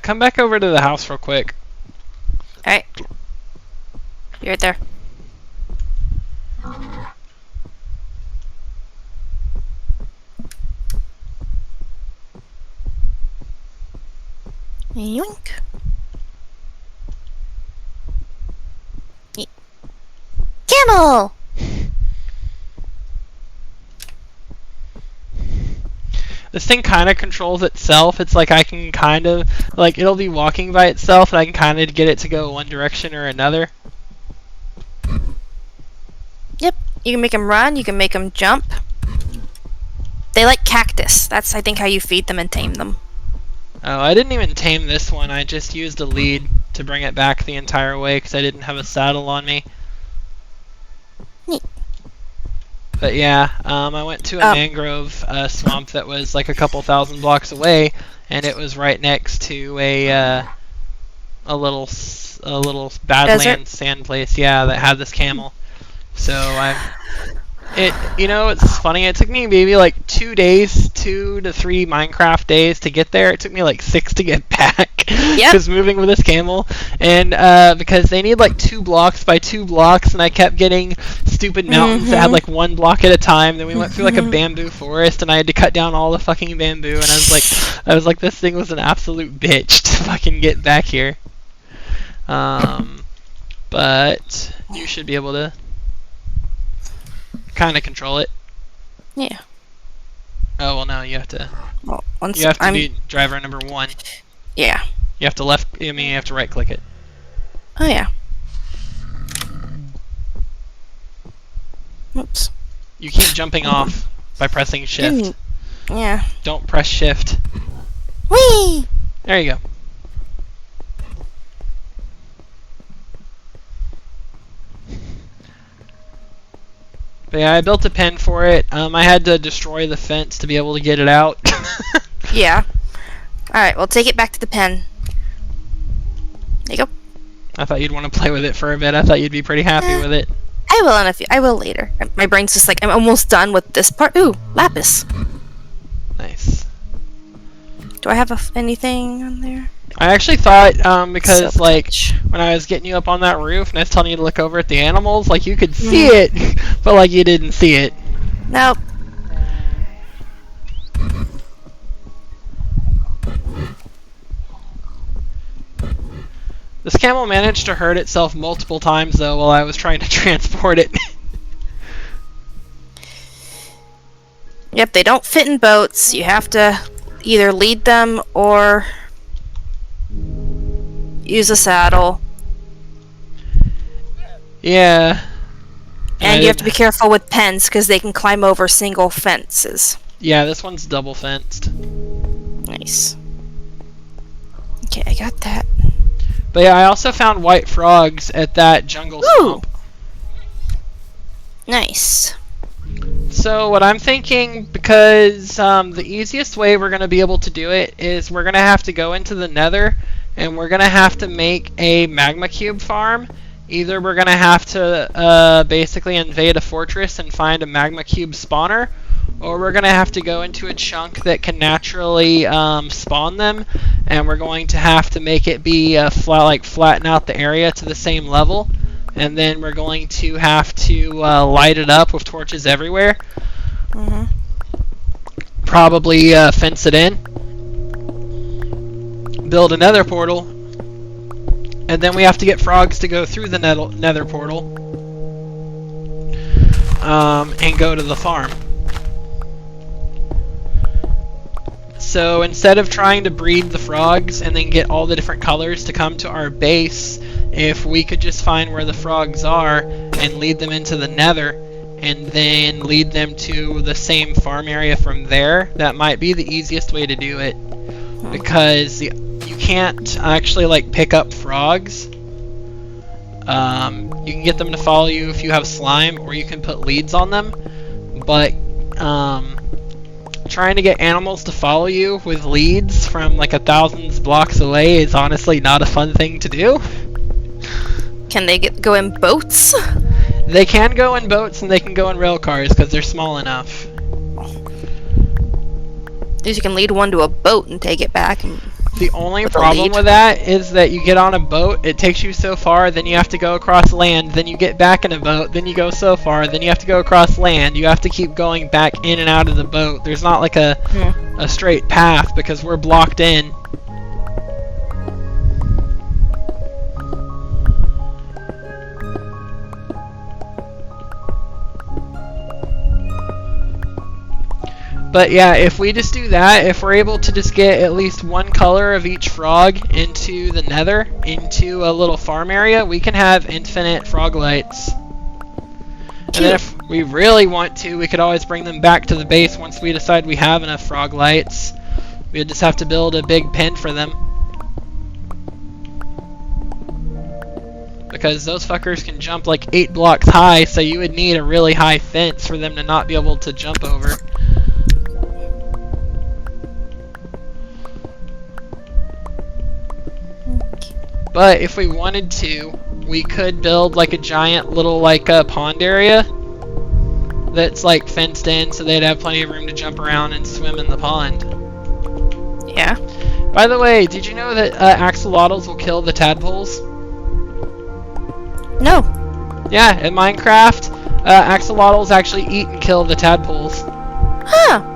Come back over to the house real quick. Alright. You're right there. Yoink. Camel! This thing kind of controls itself. It's like I can kind of, like, it'll be walking by itself and I can kind of get it to go one direction or another. Yep. You can make them run, you can make them jump. They like cactus. That's, I think, how you feed them and tame them. Oh, I didn't even tame this one. I just used a lead to bring it back the entire way because I didn't have a saddle on me. Neat. But yeah, I went to a mangrove swamp that was like a couple thousand blocks away, and it was right next to a little badlands sand place. Yeah, that had this camel. So it's funny. It took me maybe like 2 days, 2 to 3 Minecraft days to get there. It took me like 6 to get back. Because moving with this camel, and because they need like 2 blocks by 2 blocks, and I kept getting stupid mountains that had like 1 block at a time. Then we went through like a bamboo forest, and I had to cut down all the fucking bamboo. And I was like, this thing was an absolute bitch to fucking get back here. But you should be able to kind of control it. Yeah. Oh well, no, you have to. Well, you have to be driver number 1. Yeah. You have to you have to right click it. Oh yeah. Oops. You keep jumping off by pressing shift. Yeah. Don't press shift. Whee! There you go. But yeah, I built a pen for it. I had to destroy the fence to be able to get it out. Yeah. Alright, well take it back to the pen. There you go. I thought you'd want to play with it for a bit. I thought you'd be pretty happy with it. I will I will later. My brain's just like, I'm almost done with this part. Ooh, lapis. Nice. Do I have anything on there? I actually thought, because like when I was getting you up on that roof and I was telling you to look over at the animals, like you could see it, but like you didn't see it. Nope. This camel managed to hurt itself multiple times though while I was trying to transport it. Yep, they don't fit in boats. You have to either lead them or use a saddle. Yeah. And you have to be careful with pens because they can climb over single fences. Yeah, this one's double fenced. Nice. Okay, I got that. But yeah, I also found white frogs at that jungle swamp. Nice. So what I'm thinking, because the easiest way we're going to be able to do it is we're going to have to go into the nether and we're going to have to make a magma cube farm. Either we're going to have to basically invade a fortress and find a magma cube spawner, or we're going to have to go into a chunk that can naturally spawn them, and we're going to have to make it be flatten out the area to the same level, and then we're going to have to light it up with torches everywhere. Probably fence it in, build a nether portal, and then we have to get frogs to go through the nether portal and go to the farm. So instead of trying to breed the frogs and then get all the different colors to come to our base, if we could just find where the frogs are and lead them into the nether and then lead them to the same farm area from there, that might be the easiest way to do it. Because you can't actually like pick up frogs. You can get them to follow you if you have slime, or you can put leads on them. But trying to get animals to follow you with leads from like 1,000 blocks away is honestly not a fun thing to do. Can they go in boats? They can go in boats and they can go in rail cars because they're small enough. At least you can lead one to a boat and take it back. And The only With a problem lead. with that is that you get on a boat, it takes you so far, then you have to go across land, then you get back in a boat, then you go so far, then you have to go across land. You have to keep going back in and out of the boat. There's not like a straight path because we're blocked in. But yeah, if we just do that, if we're able to just get at least one color of each frog into the nether, into a little farm area, we can have infinite frog lights. And then if we really want to, we could always bring them back to the base once we decide we have enough frog lights. We would just have to build a big pen for them. Because those fuckers can jump like 8 blocks high, so you would need a really high fence for them to not be able to jump over. But if we wanted to, we could build like a giant little like pond area that's like fenced in, so they'd have plenty of room to jump around and swim in the pond. Yeah. By the way, did you know that axolotls will kill the tadpoles? No. Yeah, in Minecraft, axolotls actually eat and kill the tadpoles. Huh.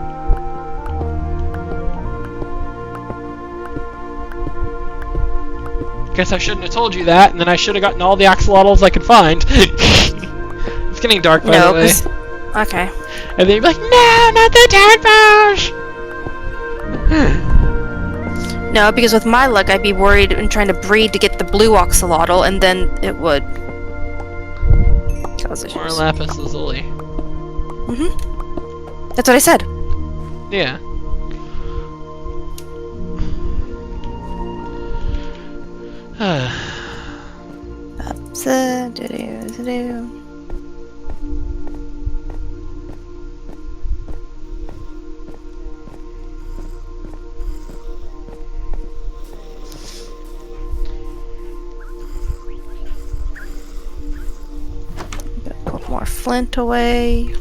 Guess I shouldn't have told you that, and then I should have gotten all the axolotls I could find. It's getting dark, by the way. Okay. And they'd be like, no, not the tadpoles! No, because with my luck, I'd be worried and trying to breed to get the blue axolotl, and then it would cause issues. Or lapis lazuli. That's what I said. Yeah. Put more flint away.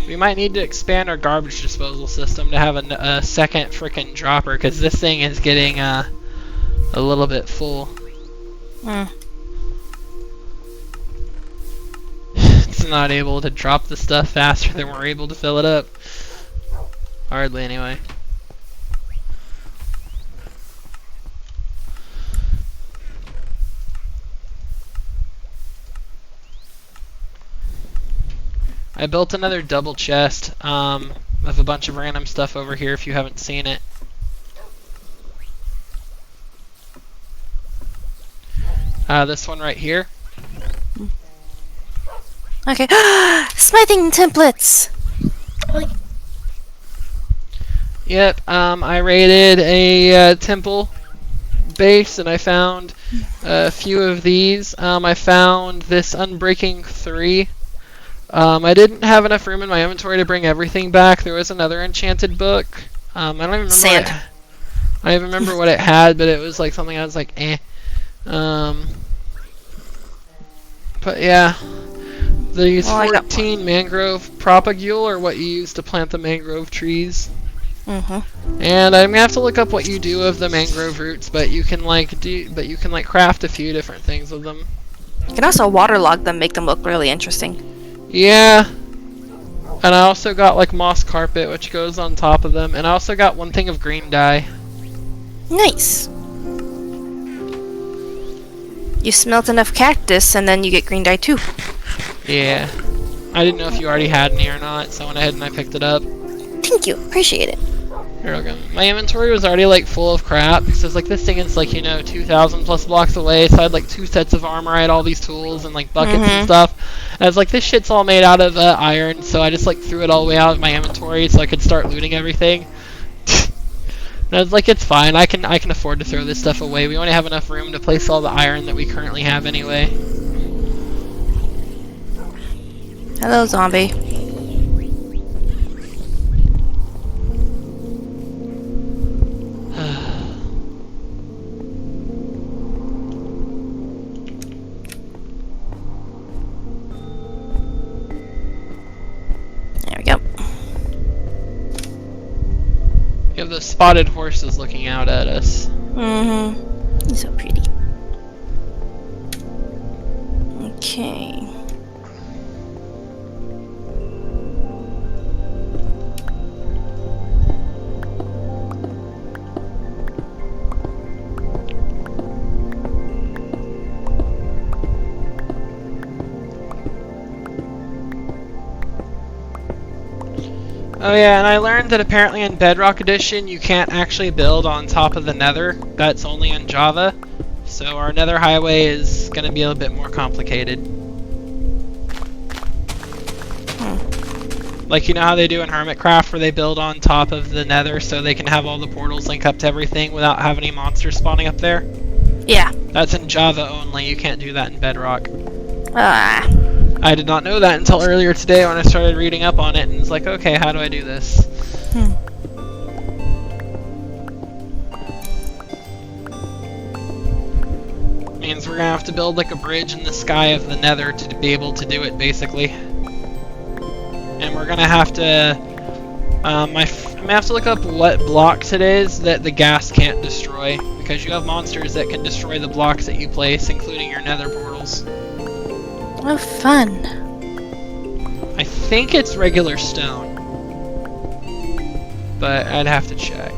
We might need to expand our garbage disposal system to have a second frickin' dropper, because this thing is getting a little bit full. It's not able to drop the stuff faster than we're able to fill it up. Hardly, anyway. I built another double chest of a bunch of random stuff over here if you haven't seen it. This one right here. Okay. Smithing templates! Yep, I raided a temple base and I found a few of these. I found this Unbreaking 3. I didn't have enough room in my inventory to bring everything back. There was another enchanted book. I don't even remember Sand. I don't even remember what it had, but it was like something I was like, eh. But yeah, these 14 mangrove propagule are what you use to plant the mangrove trees. And I'm gonna have to look up what you do of the mangrove roots, but you can like craft a few different things with them. You can also waterlog them, make them look really interesting. Yeah. And I also got like moss carpet, which goes on top of them, and I also got one thing of green dye. Nice. You smelt enough cactus, and then you get green dye too. Yeah. I didn't know if you already had any or not, so I went ahead and I picked it up. Thank you. Appreciate it. You're welcome. My inventory was already like full of crap, because I was like, this thing is like, you know, 2,000 plus blocks away, so I had like 2 sets of armor, I had all these tools and like buckets and stuff. And I was like, this shit's all made out of iron, so I just like threw it all the way out of my inventory so I could start looting everything. And I was like, it's fine, I can afford to throw this stuff away. We only have enough room to place all the iron that we currently have anyway. Hello, zombie. the spotted horses looking out at us. Mm-hmm. He's so pretty. Okay. Oh yeah, and I learned that apparently in Bedrock Edition you can't actually build on top of the Nether. That's only in Java. So our Nether highway is going to be a little bit more complicated. Like, you know how they do in Hermitcraft where they build on top of the Nether so they can have all the portals link up to everything without having any monsters spawning up there? Yeah. That's in Java only. You can't do that in Bedrock. Ah. I did not know that until earlier today when I started reading up on it, and was like, okay, how do I do this? Means we're gonna have to build like a bridge in the sky of the Nether to be able to do it, basically. And we're gonna have to, I'm gonna have to look up what blocks it is that the gas can't destroy, because you have monsters that can destroy the blocks that you place, including your Nether portals. Oh, fun. I think it's regular stone, but I'd have to check.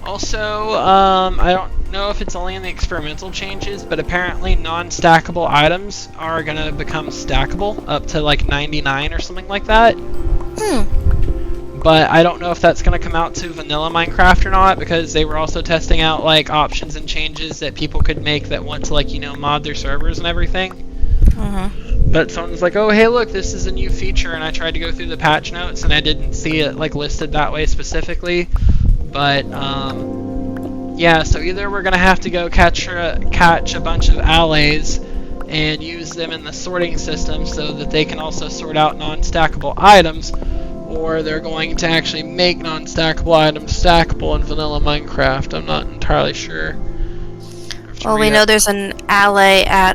Also, I don't know if it's only in the experimental changes, but apparently non-stackable items are gonna become stackable up to like 99 or something like that. But I don't know if that's gonna come out to vanilla Minecraft or not, because they were also testing out like options and changes that people could make that want to, like, you know, mod their servers and everything. But someone's like, oh hey look, this is a new feature, and I tried to go through the patch notes and I didn't see it like listed that way specifically. But yeah, so either we're gonna have to go catch a bunch of allays and use them in the sorting system so that they can also sort out non-stackable items, or they're going to actually make non-stackable items stackable in vanilla Minecraft. I'm not entirely sure. Well, we know there's an alley at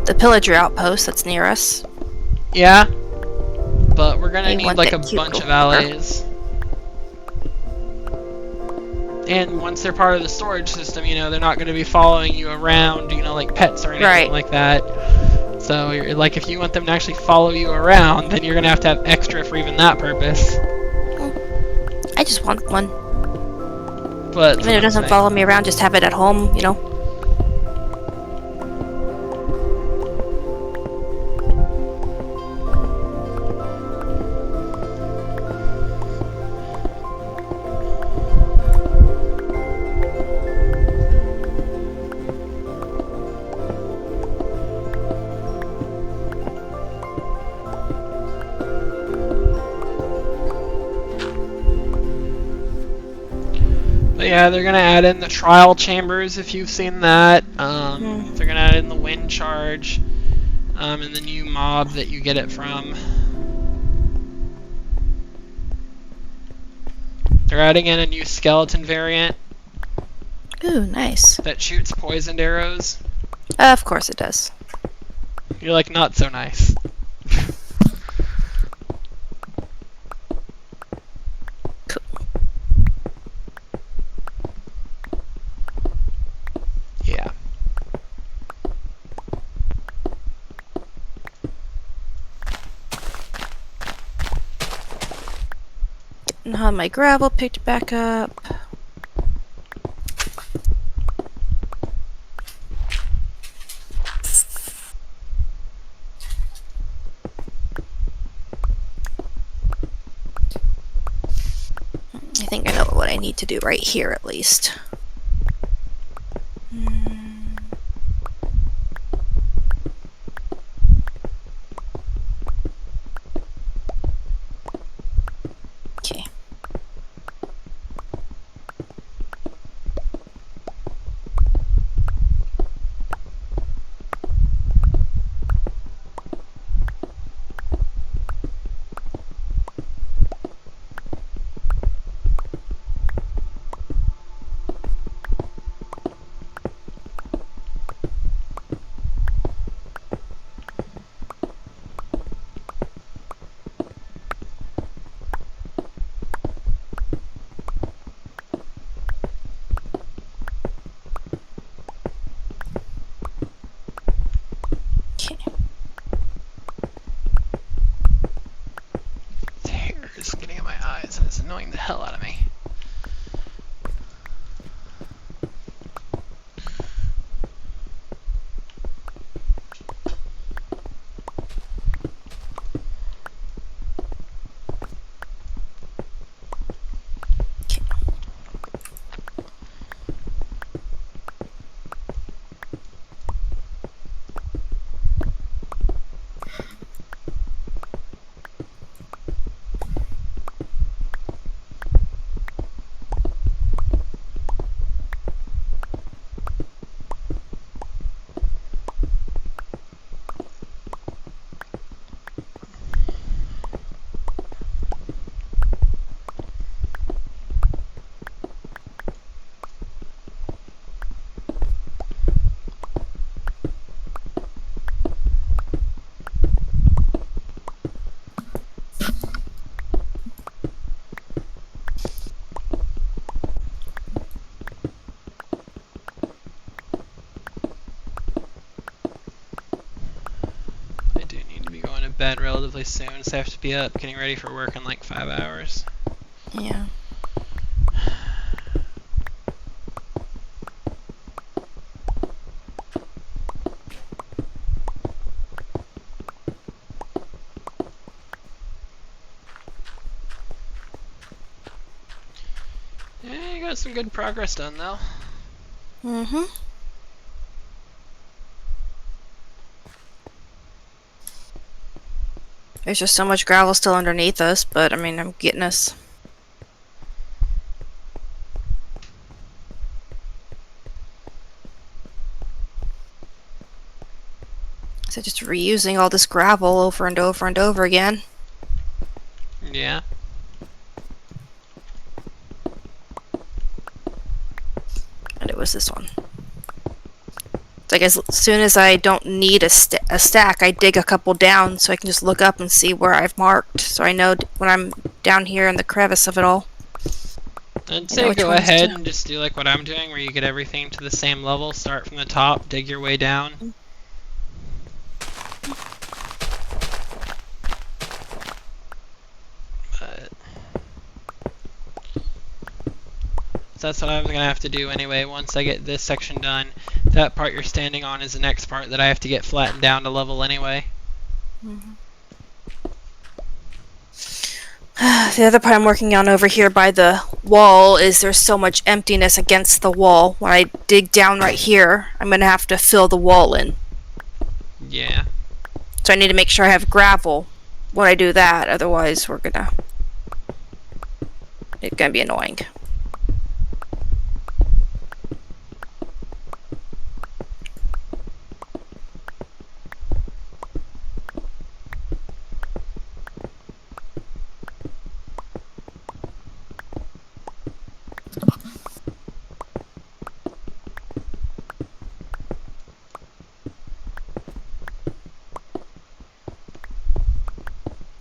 the pillager outpost that's near us. Yeah, but we're gonna They need want like a that bunch of cucumber. allays. And once they're part of the storage system, you know, they're not going to be following you around, you know, like pets or anything like that. So, you're, like, if you want them to actually follow you around, then you're going to have extra for even that purpose. I just want one. But Even if it doesn't follow me around, just have it at home, you know? But yeah, they're going to add in the trial chambers, if you've seen that. They're going to add in the wind charge, and the new mob that you get it from. They're adding in a new skeleton variant. Ooh, nice. That shoots poisoned arrows. Of course it does. You're like, not so nice. Yeah. Getting all my gravel picked back up. I think I know what I need to do right here at least. Okay. annoying the hell out of me. I do need to be going to bed relatively soon, so I have to be up getting ready for work in like 5 hours. Yeah. Yeah, you got some good progress done though. Mm-hmm. There's just so much gravel still underneath us, but I mean, I'm getting us. So just reusing all this gravel over and over and over again. Yeah. And it was this one. It's like as soon as I don't need a stack, I dig a couple down so I can just look up and see where I've marked. So I know when I'm down here in the crevice of it all. I'd say go ahead and just do like what I'm doing, where you get everything to the same level, start from the top, dig your way down. But so that's what I'm gonna have to do anyway. Once I get this section done, that part you're standing on is the next part that I have to get flattened down to level anyway. Mm-hmm. The other part I'm working on over here by the wall is there's so much emptiness against the wall. When I dig down right here, I'm going to have to fill the wall in. Yeah. So I need to make sure I have gravel when I do that, otherwise it's gonna be annoying.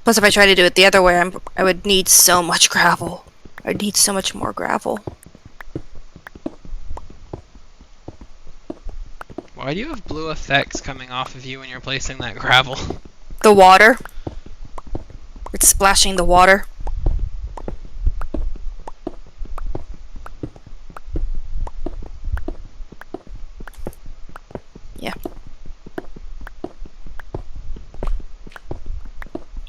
Plus, if I try to do it the other way, I would need so much gravel. I'd need so much more gravel. Why do you have blue effects coming off of you when you're placing that gravel? The water. It's splashing the water. Yeah.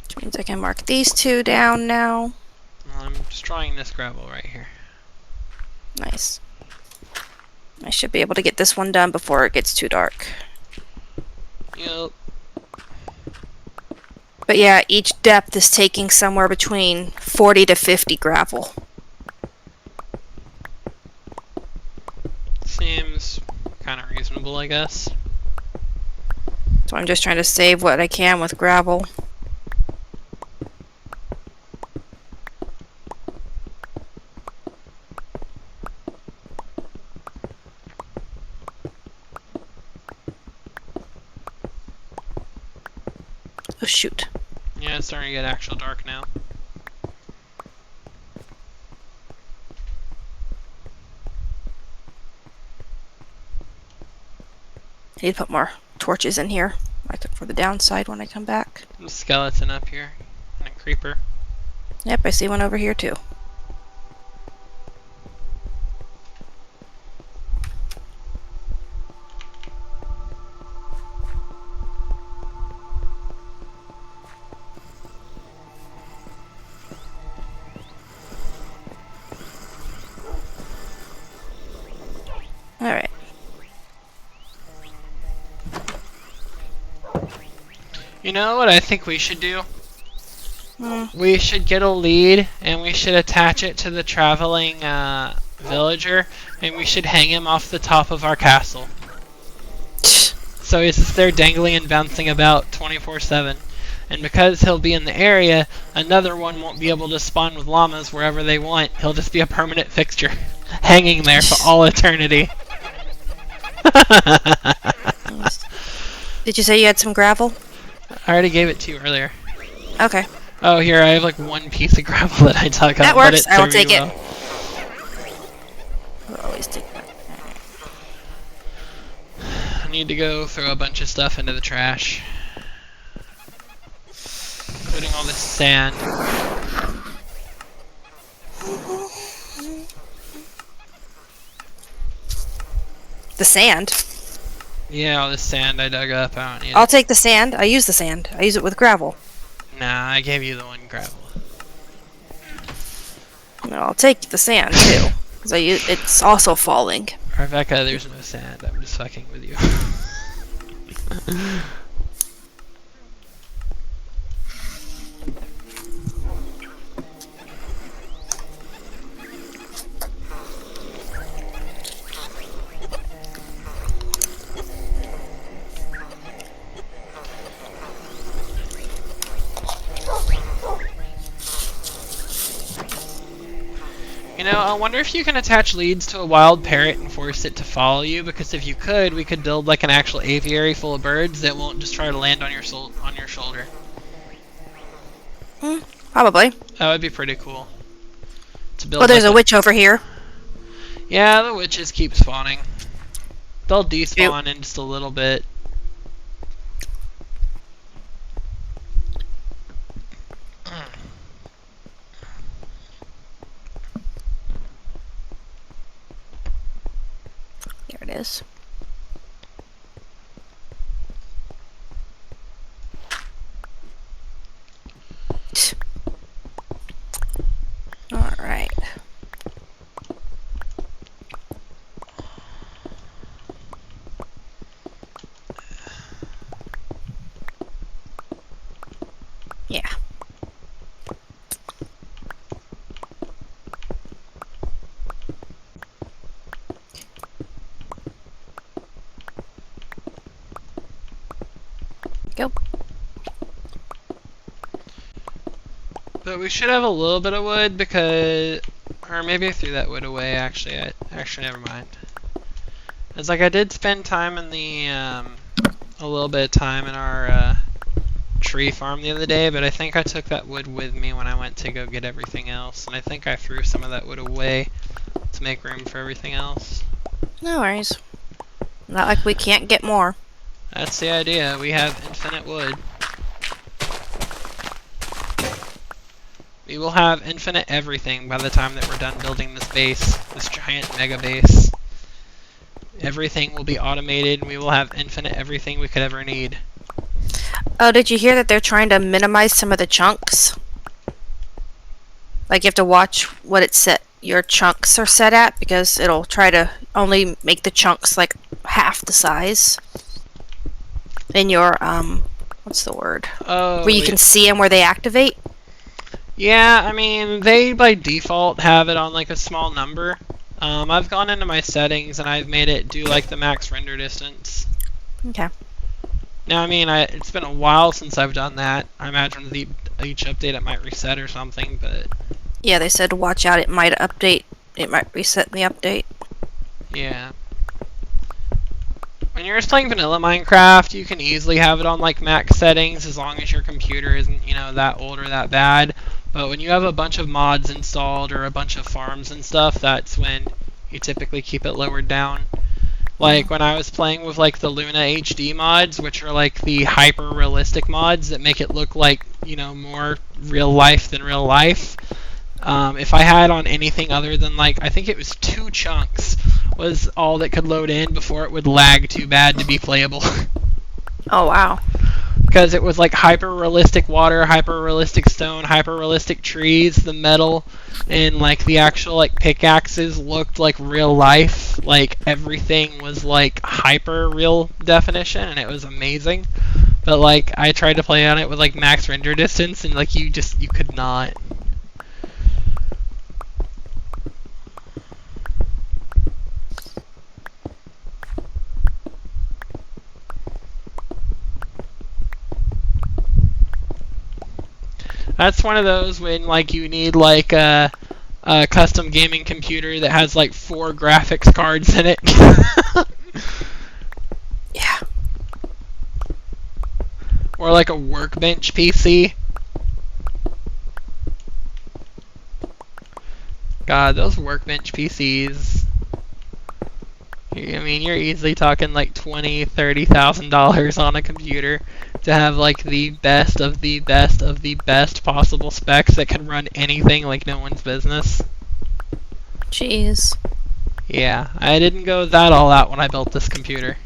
Which means I can mark these two down now. I'm just trying this gravel right here. Nice. I should be able to get this one done before it gets too dark. Yep. But yeah, each depth is taking somewhere between 40 to 50 gravel. Seems kind of reasonable, I guess. So I'm just trying to save what I can with gravel. Oh shoot. Yeah, it's starting to get actual dark now. I need to put more torches in here, like for the downside when I come back. There's a skeleton up here and a creeper. Yep, I see one over here too. You know what I think we should do? Hmm. We should get a lead, and we should attach it to the traveling villager, and we should hang him off the top of our castle. So he's just there dangling and bouncing about 24/7. And because he'll be in the area, another one won't be able to spawn with llamas wherever they want. He'll just be a permanent fixture, hanging there for all eternity. Did you say you had some gravel? I already gave it to you earlier. Okay. Oh, here, I have like one piece of gravel that I dug up. That but works. it I will served me take well. it. I'll always take that. I need to go throw a bunch of stuff into the trash. Including all this sand. The sand? Yeah, all this sand I dug up, I don't need I'll it. take the sand. I use the sand. I use it with gravel. Nah, I gave you the one gravel. No, I'll take the sand too. Because it's also falling. Rebecca, there's no sand. I'm just fucking with you. You know, I wonder if you can attach leads to a wild parrot and force it to follow you, because if you could, we could build like an actual aviary full of birds that won't just try to land on your shoulder. Probably. That would be pretty cool. To build Oh, there's like a witch over here. Yeah, the witches keep spawning. They'll despawn in just a little bit. Here it is. Alright. Yeah. Go. But we should have a little bit of wood because, or maybe I threw that wood away. Actually, never mind. It's like I did spend time in the a little bit of time in our tree farm the other day, but I think I took that wood with me when I went to go get everything else, and I think I threw some of that wood away to make room for everything else. No worries. Not like we can't get more. That's the idea. We have infinite wood. We will have infinite everything by the time that we're done building this base, this giant mega base. Everything will be automated, and we will have infinite everything we could ever need. Oh, did you hear that they're trying to minimize some of the chunks? Like you have to watch what it set your chunks are set at, because it'll try to only make the chunks like half the size. In your what's the word? Oh, Where you can see them where they activate. yeah, I mean, they by default have it on like a small number. I've gone into my settings and I've made it do like the max render distance. Okay. Now, I mean, it's been a while since I've done that. I imagine with each update it might reset or something, but Yeah, they said watch out. It might update. It might reset in the update. yeah. When you're just playing vanilla Minecraft, you can easily have it on like max settings as long as your computer isn't, you know, that old or that bad. But when you have a bunch of mods installed or a bunch of farms and stuff, that's when you typically keep it lowered down. Like when I was playing with like the Luna HD mods, which are like the hyper realistic mods that make it look like, you know, more real life than real life. If I had on anything other than like, I think it was 2 chunks was all that could load in before it would lag too bad to be playable. Oh wow. Because it was like hyper realistic water, hyper realistic stone, hyper realistic trees, the metal, and like the actual like pickaxes looked like real life. Like everything was like hyper real definition, and it was amazing. But like I tried to play on it with like max render distance, and like you could not. That's one of those when like you need like a custom gaming computer that has like 4 graphics cards in it. Yeah. Or like a workbench PC. God, those workbench PCs. I mean, you're easily talking like $20,000-$30,000 on a computer to have like the best of the best of the best possible specs that can run anything like no one's business. Jeez. Yeah, I didn't go that all out when I built this computer.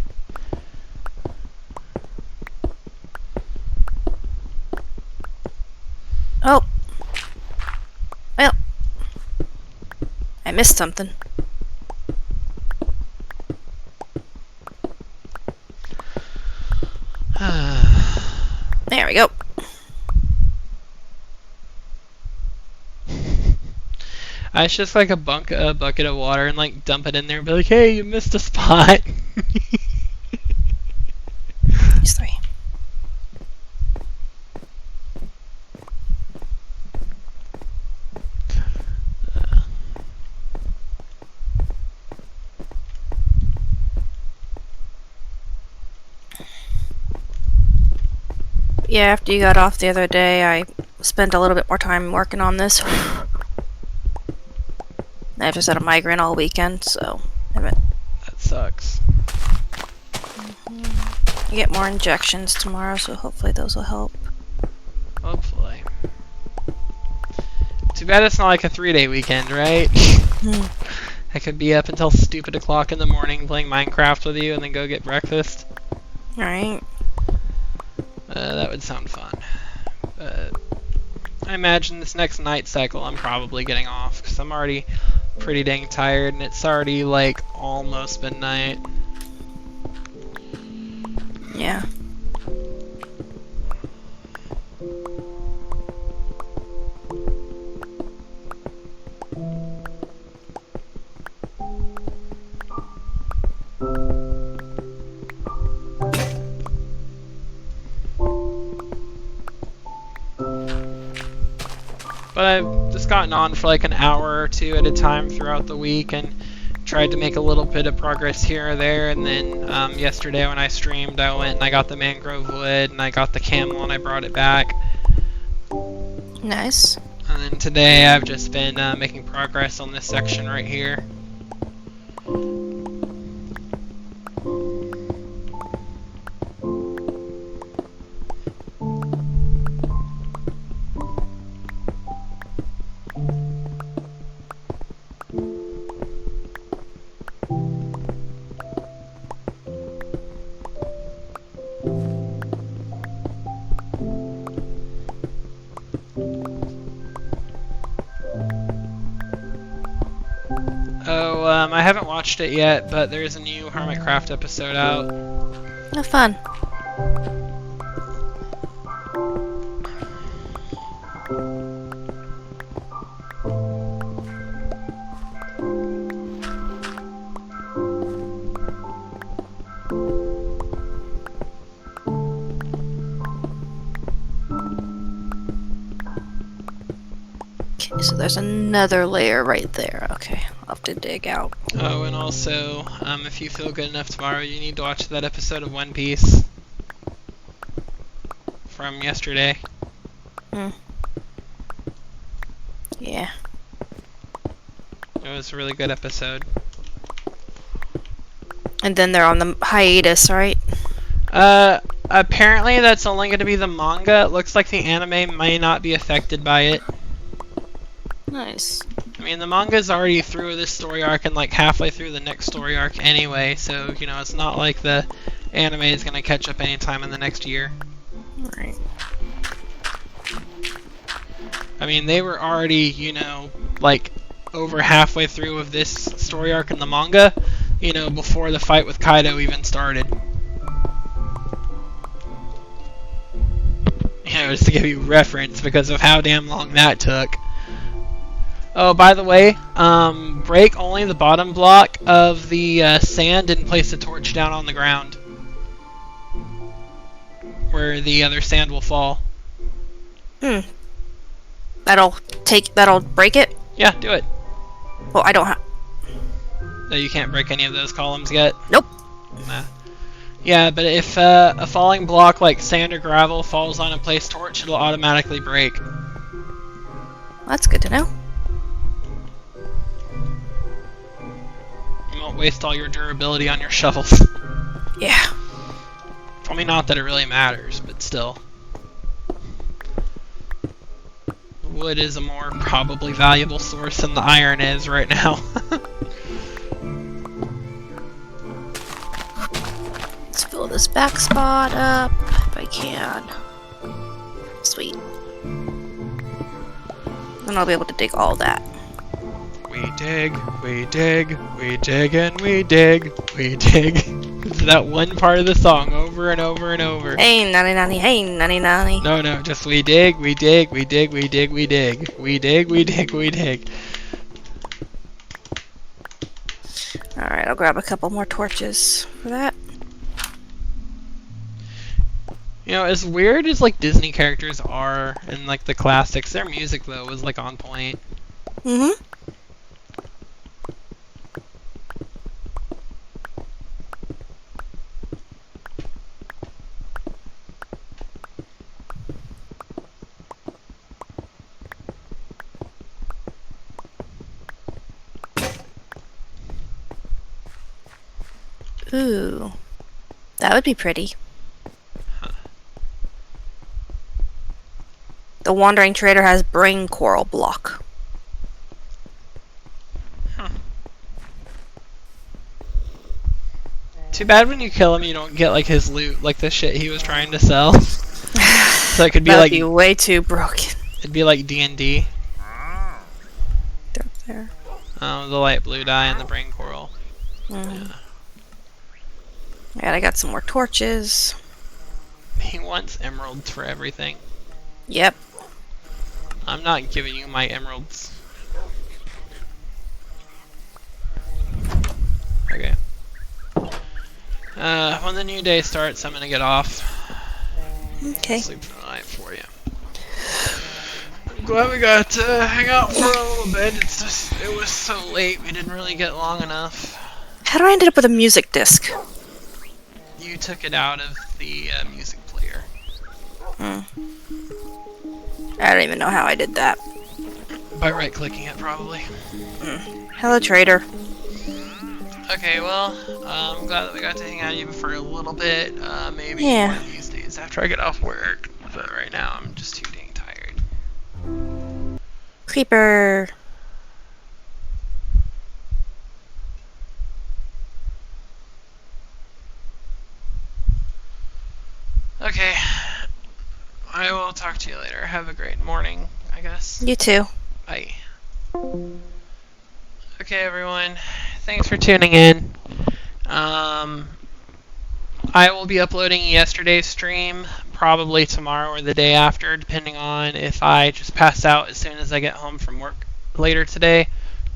Oh. Well. I missed something. There we go. I just like a bucket of water and like dump it in there and be like, hey, you missed a spot. These 3. Yeah, after you got off the other day, I spent a little bit more time working on this. I just had a migraine all weekend, so I haven't. That sucks. I get more injections tomorrow, so hopefully those will help. Hopefully. Too bad it's not like a 3-day weekend, right? I could be up until stupid o'clock in the morning playing Minecraft with you and then go get breakfast. Alright. That would sound fun. I imagine this next night cycle I'm probably getting off because I'm already pretty dang tired and it's already like almost midnight. Yeah. But I've just gotten on for like an hour or 2 at a time throughout the week and tried to make a little bit of progress here or there. And then yesterday when I streamed, I went and I got the mangrove wood and I got the camel and I brought it back. Nice. And then today I've just been making progress on this section right here. Oh, I haven't watched it yet, but there's a new Hermitcraft episode out. No fun. Okay, so there's another layer right there. Okay, I'll have to dig out. Oh, and also, if you feel good enough tomorrow, you need to watch that episode of One Piece from yesterday. Yeah. It was a really good episode. And then they're on the hiatus, right? Apparently that's only going to be the manga. It looks like the anime may not be affected by it. Nice. I mean, the manga's already through this story arc and like halfway through the next story arc anyway, so, you know, it's not like the anime is going to catch up anytime in the next year. Alright. I mean, they were already, you know, like over halfway through of this story arc in the manga, you know, before the fight with Kaido even started. notes to give you reference because of how damn long that took. Oh, by the way, break only the bottom block of the sand and place a torch down on the ground where the other sand will fall. That'll break it? Yeah, do it. Well, I don't have... No, you can't break any of those columns yet? Nope. Nah. Yeah, but if a falling block like sand or gravel falls on a placed torch, it'll automatically break. That's good to know. You won't waste all your durability on your shovels. Yeah. I mean, not that it really matters, but still. Wood is a more probably valuable source than the iron is right now. Let's fill this back spot up if I can. Sweet. Then I'll be able to dig all that. We dig, we dig, we dig, and we dig, we dig. It's that one part of the song over and over and over. Hey, nanny nanny, hey, nanny nanny. No, just we dig, we dig, we dig, we dig, we dig. We dig, we dig, we dig. Alright, I'll grab a couple more torches for that. You know, as weird as like Disney characters are in like the classics, their music though was like on point. Mm-hmm. Ooh, that would be pretty. Huh. The Wandering Trader has brain coral block. Huh. Too bad when you kill him you don't get like his loot, like the shit he was trying to sell. So it could be That'd like be way too broken. it'd be like D&D. They're up there. Oh, the light blue dye and the brain coral. Mm. Alright, I got some more torches. He wants emeralds for everything. Yep. I'm not giving you my emeralds. Okay. When the new day starts, I'm gonna get off. Okay. Sleep for the night for you. I'm glad we got to hang out for a little bit. It's just, it was so late, we didn't really get long enough. How do I end up with a music disc? You took it out of the music player. I don't even know how I did that. By right-clicking it, probably. Hello, trader. Okay, well, I'm glad that we got to hang out with you for a little bit. Maybe Yeah. one of these days after I get off work. But right now, I'm just too dang tired. Creeper. Okay. I will talk to you later. Have a great morning, I guess. You too. Bye. Okay, everyone. Thanks for tuning in. I will be uploading yesterday's stream probably tomorrow or the day after, depending on if I just pass out as soon as I get home from work later today,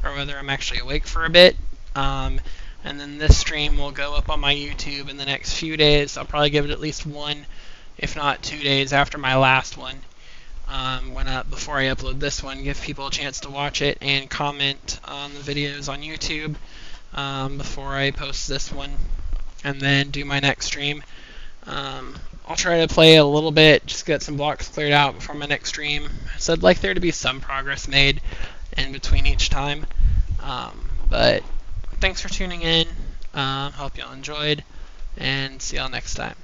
or whether I'm actually awake for a bit. And then this stream will go up on my YouTube in the next few days. I'll probably give it at least 1, if not 2 days after my last one went up before I upload this one. Give people a chance to watch it and comment on the videos on YouTube before I post this one, and then do my next stream. I'll try to play a little bit, just get some blocks cleared out before my next stream. So I'd like there to be some progress made in between each time. But thanks for tuning in. Hope y'all enjoyed, and see y'all next time.